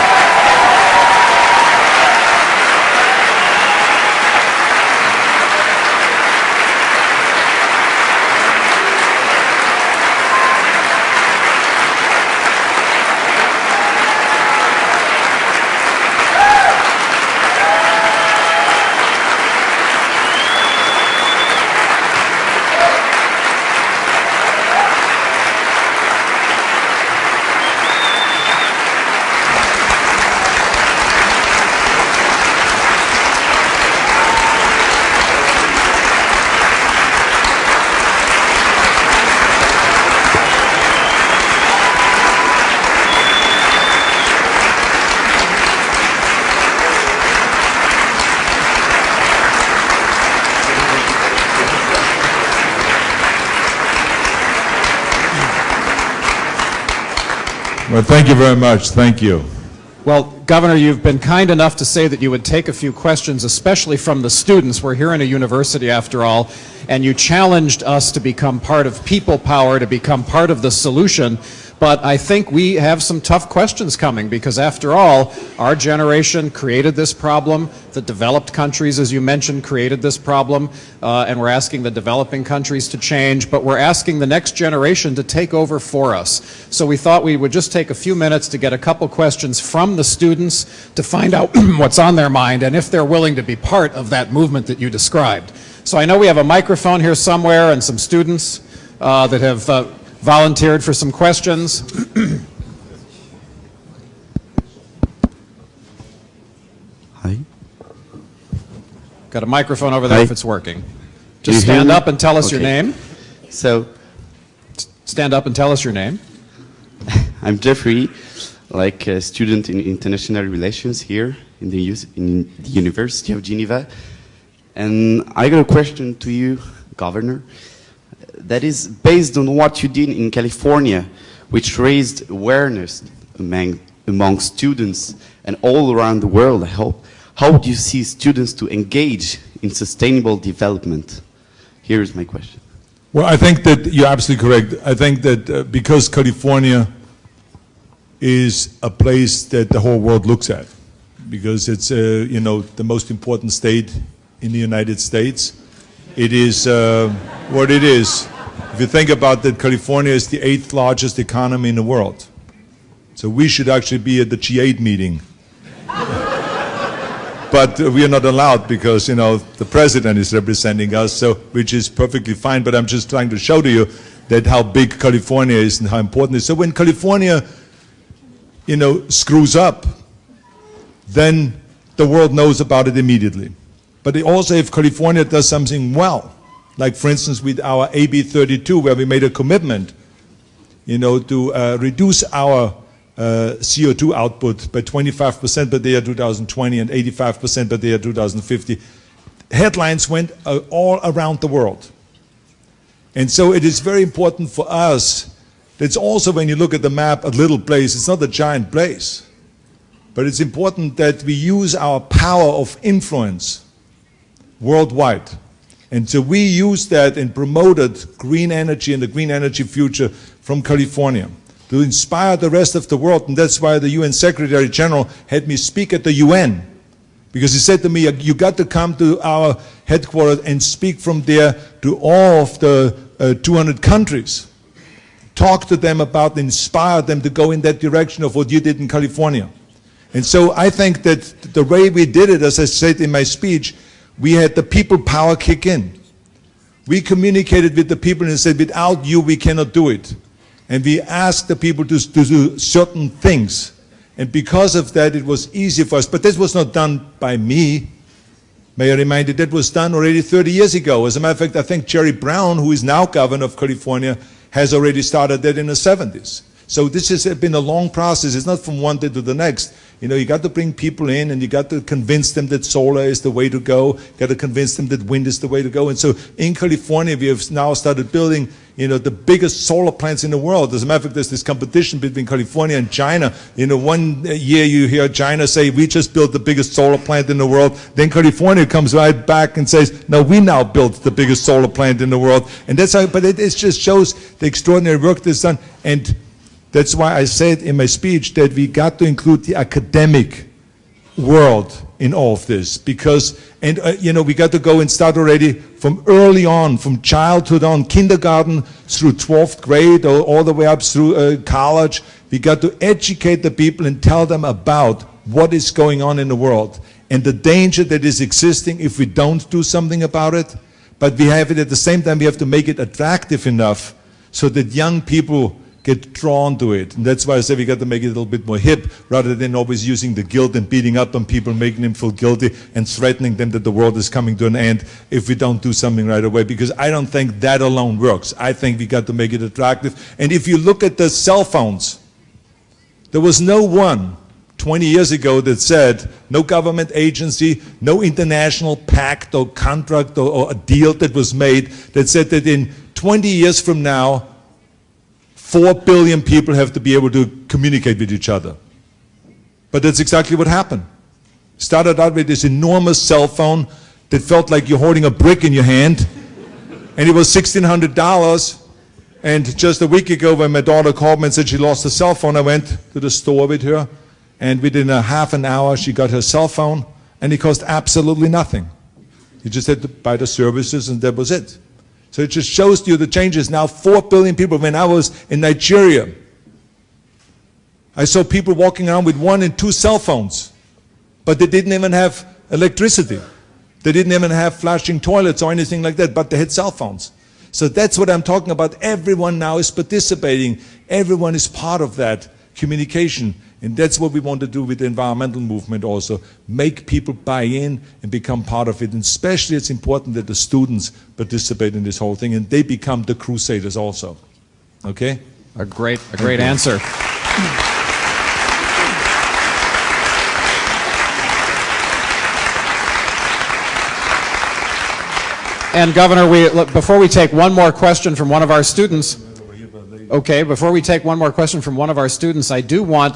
Well, thank you very much. Thank you. Well, Governor, you've been kind enough to say that you would take a few questions, especially from the students. We're here in a university, after all, and you challenged us to become part of people power, to become part of the solution. But I think we have some tough questions coming because, after all, our generation created this problem. The developed countries, as you mentioned, created this problem, and we're asking the developing countries to change, but we're asking the next generation to take over for us. So we thought we would just take a few minutes to get a couple questions from the students to find out what's on their mind and if they're willing to be part of that movement that you described. So I know we have a microphone here somewhere and some students that have volunteered for some questions. Hi. Got a microphone over there. Hi. If it's working. Just stand up and tell us your name. So, stand up and tell us your name. I'm Jeffrey, like a student in international relations here in the University of Geneva. And I got a question to you, Governor. That is based on what you did in California, which raised awareness among students and all around the world, I hope. How do you see students to engage in sustainable development? Here is my question. Well, I think that you're absolutely correct. I think that because California is a place that the whole world looks at, because it's, you know, the most important state in the United States. It is what it is. If you think about that, California is the 8th largest economy in the world. So we should actually be at the G8 meeting. But we are not allowed because, you know, the president is representing us, so, which is perfectly fine. But I'm just trying to show to you that how big California is and how important it is. So when California, you know, screws up, then the world knows about it immediately. But also if California does something well, like for instance with our AB 32, where we made a commitment, you know, to reduce our CO2 output by 25% by the year 2020 and 85% by the year 2050. Headlines went all around the world. And so it is very important for us. It's also, when you look at the map, a little place. It's not a giant place. But it's important that we use our power of influence worldwide. And so we used that and promoted green energy and the green energy future from California to inspire the rest of the world. And that's why the UN Secretary General had me speak at the UN. Because he said to me, you got to come to our headquarters and speak from there to all of the 200 countries. Talk to them about, inspire them to go in that direction of what you did in California. And so I think that the way we did it, as I said in my speech, we had the people power kick in. We communicated with the people and said, without you, we cannot do it. And we asked the people to do certain things. And because of that, it was easy for us. But this was not done by me. May I remind you, that was done already 30 years ago. As a matter of fact, I think Jerry Brown, who is now governor of California, has already started that in the 70s. So this has been a long process. It's not from one day to the next. You know, you got to bring people in and you got to convince them that solar is the way to go. You got to convince them that wind is the way to go. And so in California, we have now started building, you know, the biggest solar plants in the world. As a matter of fact, there's this competition between California and China. You know, one year you hear China say, we just built the biggest solar plant in the world. Then California comes right back and says, no, we now built the biggest solar plant in the world. And that's how, but it just shows the extraordinary work that's done. And that's why I said in my speech that we got to include the academic world in all of this, because, and you know, we got to go and start already from early on, from childhood on, kindergarten through 12th grade or all the way up through college. We got to educate the people and tell them about what is going on in the world and the danger that is existing if we don't do something about it. But we have it at the same time, we have to make it attractive enough so that young people get drawn to it. And that's why I say we got to make it a little bit more hip, rather than always using the guilt and beating up on people, making them feel guilty and threatening them that the world is coming to an end if we don't do something right away. Because I don't think that alone works. I think we got to make it attractive. And if you look at the cell phones, there was no one 20 years ago that said, no government agency, no international pact or contract or a deal that was made that said that in 20 years from now, 4 billion people have to be able to communicate with each other. But that's exactly what happened. Started out with this enormous cell phone that felt like you're holding a brick in your hand, and it was $1,600. And just a week ago, when my daughter called me and said she lost her cell phone, I went to the store with her, and within a half an hour, she got her cell phone, and it cost absolutely nothing. You just had to buy the services, and that was it. So it just shows you the changes. Now 4 billion people. When I was in Nigeria, I saw people walking around with 1 and 2 cell phones, but they didn't even have electricity. They didn't even have flashing toilets or anything like that, but they had cell phones. So that's what I'm talking about. Everyone now is participating. Everyone is part of that communication. And that's what we want to do with the environmental movement also. Make people buy in and become part of it. And especially it's important that the students participate in this whole thing and they become the crusaders also. Okay? A great answer. And Governor, before we take one more question from one of our students, before we take one more question from one of our students, I do want,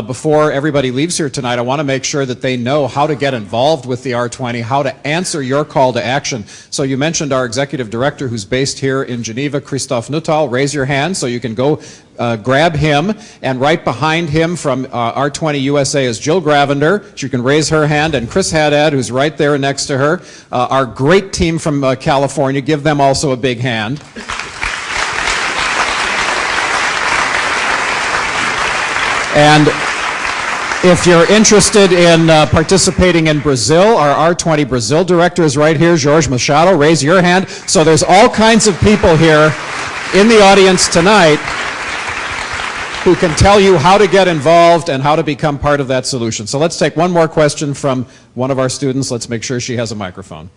before everybody leaves here tonight, I want to make sure that they know how to get involved with the R20, how to answer your call to action. So you mentioned our executive director who's based here in Geneva, Christophe Nuttall. Raise your hand so you can go grab him. And right behind him from R20 USA is Jill Gravender. She can raise her hand. And Chris Haddad, who's right there next to her. Our great team from California. Give them also a big hand. And if you're interested in participating in Brazil, our R20 Brazil director is right here, Jorge Machado. Raise your hand. So there's all kinds of people here in the audience tonight who can tell you how to get involved and how to become part of that solution. So let's take one more question from one of our students. Let's make sure she has a microphone.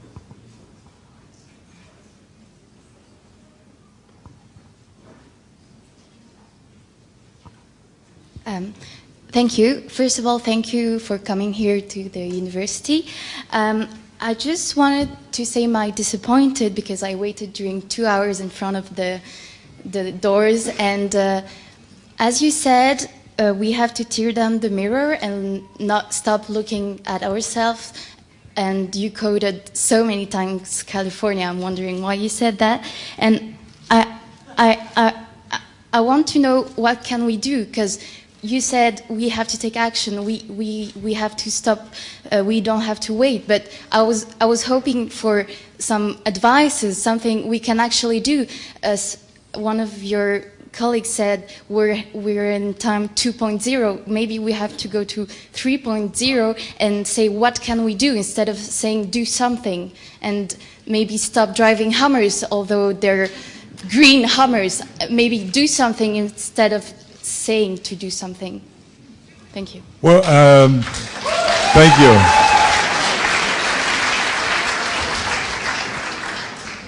Thank you. First of all, thank you for coming here to the university. I just wanted to say my disappointed because I waited during 2 hours in front of the doors, and as you said, we have to tear down the mirror and not stop looking at ourselves. And you quoted so many times California. I'm wondering why you said that. And I want to know what can we do, because you said we have to take action. We have to stop. We don't have to wait. But I was hoping for some advices, something we can actually do. As one of your colleagues said, we're in time 2.0. Maybe we have to go to 3.0 and say what can we do instead of saying do something, and maybe stop driving Hummers, although they're green Hummers. Maybe do something instead of saying to do something. Thank you. Well, thank you.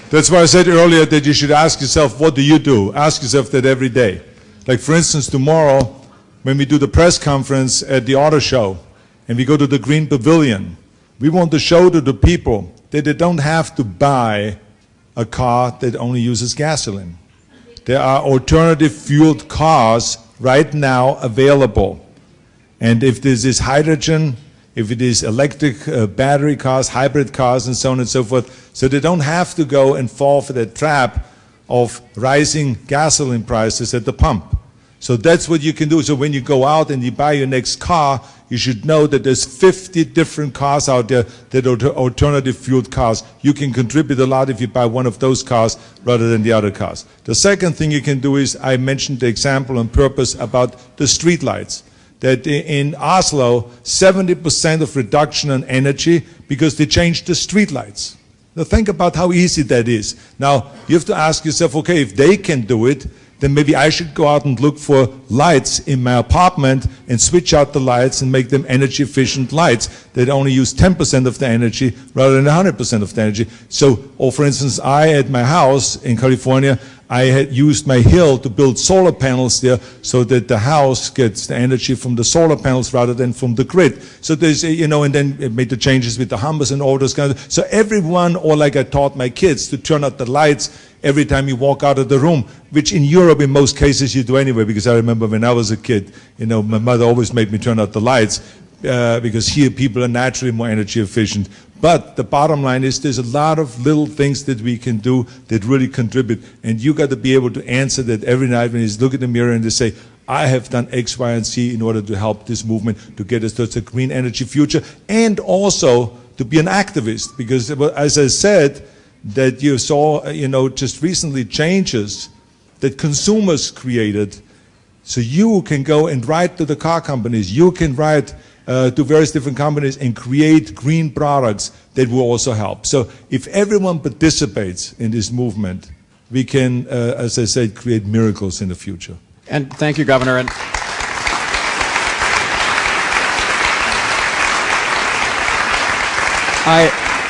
That's why I said earlier that you should ask yourself, what do you do? Ask yourself that every day. Like, for instance, tomorrow, when we do the press conference at the auto show, and we go to the Green Pavilion, we want to show to the people that they don't have to buy a car that only uses gasoline. There are alternative fueled cars right now available. And if this is hydrogen, if it is electric battery cars, hybrid cars, and so on and so forth, so they don't have to go and fall for that trap of rising gasoline prices at the pump. So that's what you can do. So when you go out and you buy your next car, you should know that there's 50 different cars out there that are alternative fueled cars. You can contribute a lot if you buy one of those cars rather than the other cars. The second thing you can do is, I mentioned the example on purpose about the street lights. That in Oslo, 70% of reduction in energy because they changed the street lights. Now think about how easy that is. Now you have to ask yourself, okay, if they can do it, then maybe I should go out and look for lights in my apartment and switch out the lights and make them energy efficient lights that only use 10% of the energy rather than 100% of the energy. So, or for instance, I at my house in California, I had used my hill to build solar panels there so that the house gets the energy from the solar panels rather than from the grid. So there's, you know, and then it made the changes with the Hummers and all those kinds of, so everyone, or like I taught my kids to turn out the lights every time you walk out of the room, which in Europe in most cases you do anyway, because I remember when I was a kid, you know, my mother always made me turn out the lights because here people are naturally more energy efficient. But the bottom line is there's a lot of little things that we can do that really contribute, and you got to be able to answer that every night when you look in the mirror and to say, I have done X, Y, and Z in order to help this movement to get us towards a green energy future, and also to be an activist, because as I said, that you saw, you know, just recently changes that consumers created. So you can go and write to the car companies, you can write to various different companies and create green products that will also help. So if everyone participates in this movement, we can, as I said, create miracles in the future. And thank you, Governor. And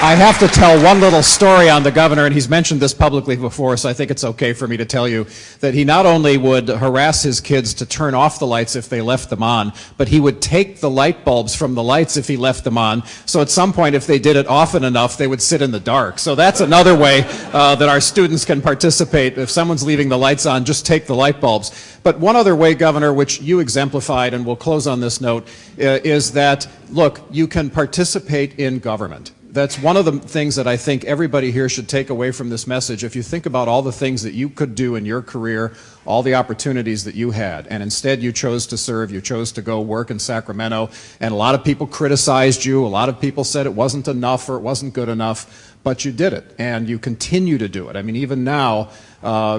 I have to tell one little story on the governor, and he's mentioned this publicly before, so I think it's okay for me to tell you that he not only would harass his kids to turn off the lights if they left them on, but he would take the light bulbs from the lights if he left them on. So at some point, if they did it often enough, they would sit in the dark. So that's another way that our students can participate. If someone's leaving the lights on, just take the light bulbs. But one other way, Governor, which you exemplified, and we'll close on this note, is that, look, you can participate in government. That's one of the things that I think everybody here should take away from this message. If you think about all the things that you could do in your career, all the opportunities that you had, and instead you chose to serve, you chose to go work in Sacramento, and a lot of people criticized you, a lot of people said it wasn't enough or it wasn't good enough, but you did it, and you continue to do it. I mean, even now,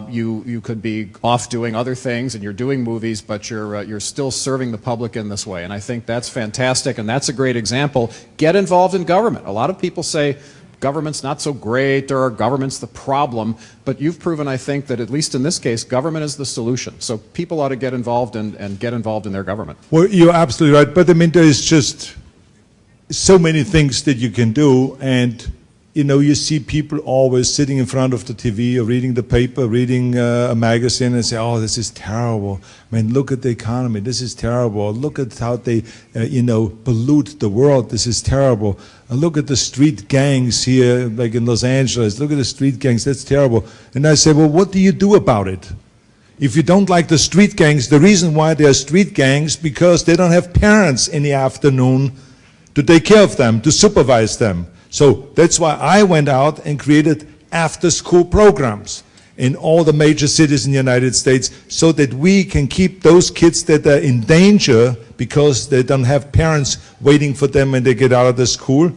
you could be off doing other things, and you're doing movies, but you're still serving the public in this way, and I think that's fantastic, and that's a great example. Get involved in government. A lot of people say government's not so great, or government's the problem, but you've proven, I think, that at least in this case, government is the solution. So people ought to get involved and get involved in their government. Well, you're absolutely right, but I mean, there is just so many things that you can do, and you know, you see people always sitting in front of the TV or reading the paper, reading a magazine and say, oh, this is terrible. I mean, look at the economy. This is terrible. Look at how they, you know, pollute the world. This is terrible. Look at the street gangs here, like in Los Angeles. Look at the street gangs. That's terrible. And I say, well, what do you do about it? If you don't like the street gangs, the reason why they are street gangs, because they don't have parents in the afternoon to take care of them, to supervise them. So that's why I went out and created after-school programs in all the major cities in the United States so that we can keep those kids that are in danger because they don't have parents waiting for them when they get out of the school,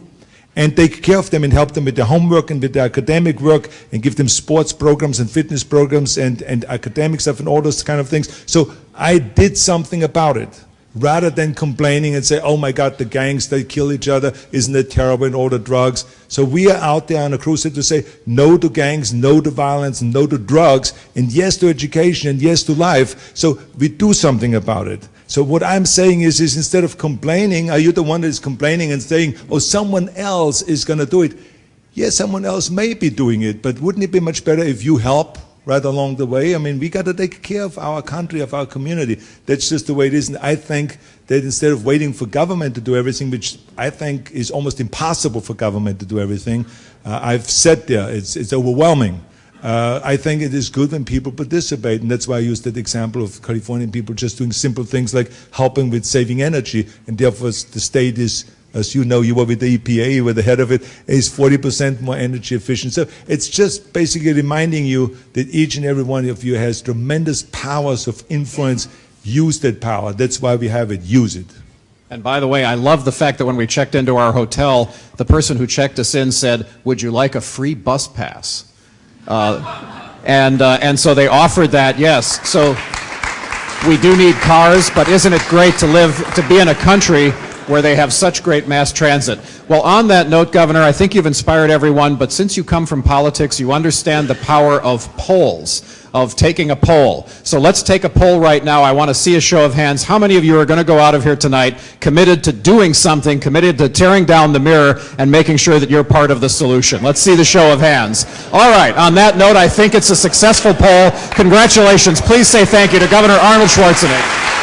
and take care of them and help them with their homework and with their academic work and give them sports programs and fitness programs and academic stuff and all those kind of things. So I did something about it. Rather than complaining and say, oh my God, the gangs, they kill each other, isn't it terrible, and all the drugs. So we are out there on a crusade to say no to gangs, no to violence, no to drugs, and yes to education, and yes to life. So we do something about it. So what I'm saying is instead of complaining, are you the one that is complaining and saying, oh, someone else is going to do it? Yes, someone else may be doing it, but wouldn't it be much better if you help right along the way? I mean, we got to take care of our country, of our community. That's just the way it is. And I think that instead of waiting for government to do everything, which I think is almost impossible for government to do everything, I've said there, it's overwhelming. I think it is good when people participate, and that's why I used that example of Californian people just doing simple things like helping with saving energy, and therefore the state is, as you know, you were with the EPA, you were the head of it, is 40% more energy efficient. So it's just basically reminding you that each and every one of you has tremendous powers of influence. Use that power. That's why we have it. Use it. And by the way, I love the fact that when we checked into our hotel, the person who checked us in said, would you like a free bus pass? And so they offered that, yes. So we do need cars, but isn't it great to be in a country where they have such great mass transit? Well, on that note, Governor, I think you've inspired everyone, but since you come from politics, you understand the power of polls, of taking a poll. So let's take a poll right now. I want to see a show of hands. How many of you are going to go out of here tonight committed to doing something, committed to tearing down the mirror and making sure that you're part of the solution? Let's see the show of hands. All right, on that note, I think it's a successful poll. Congratulations. Please say thank you to Governor Arnold Schwarzenegger.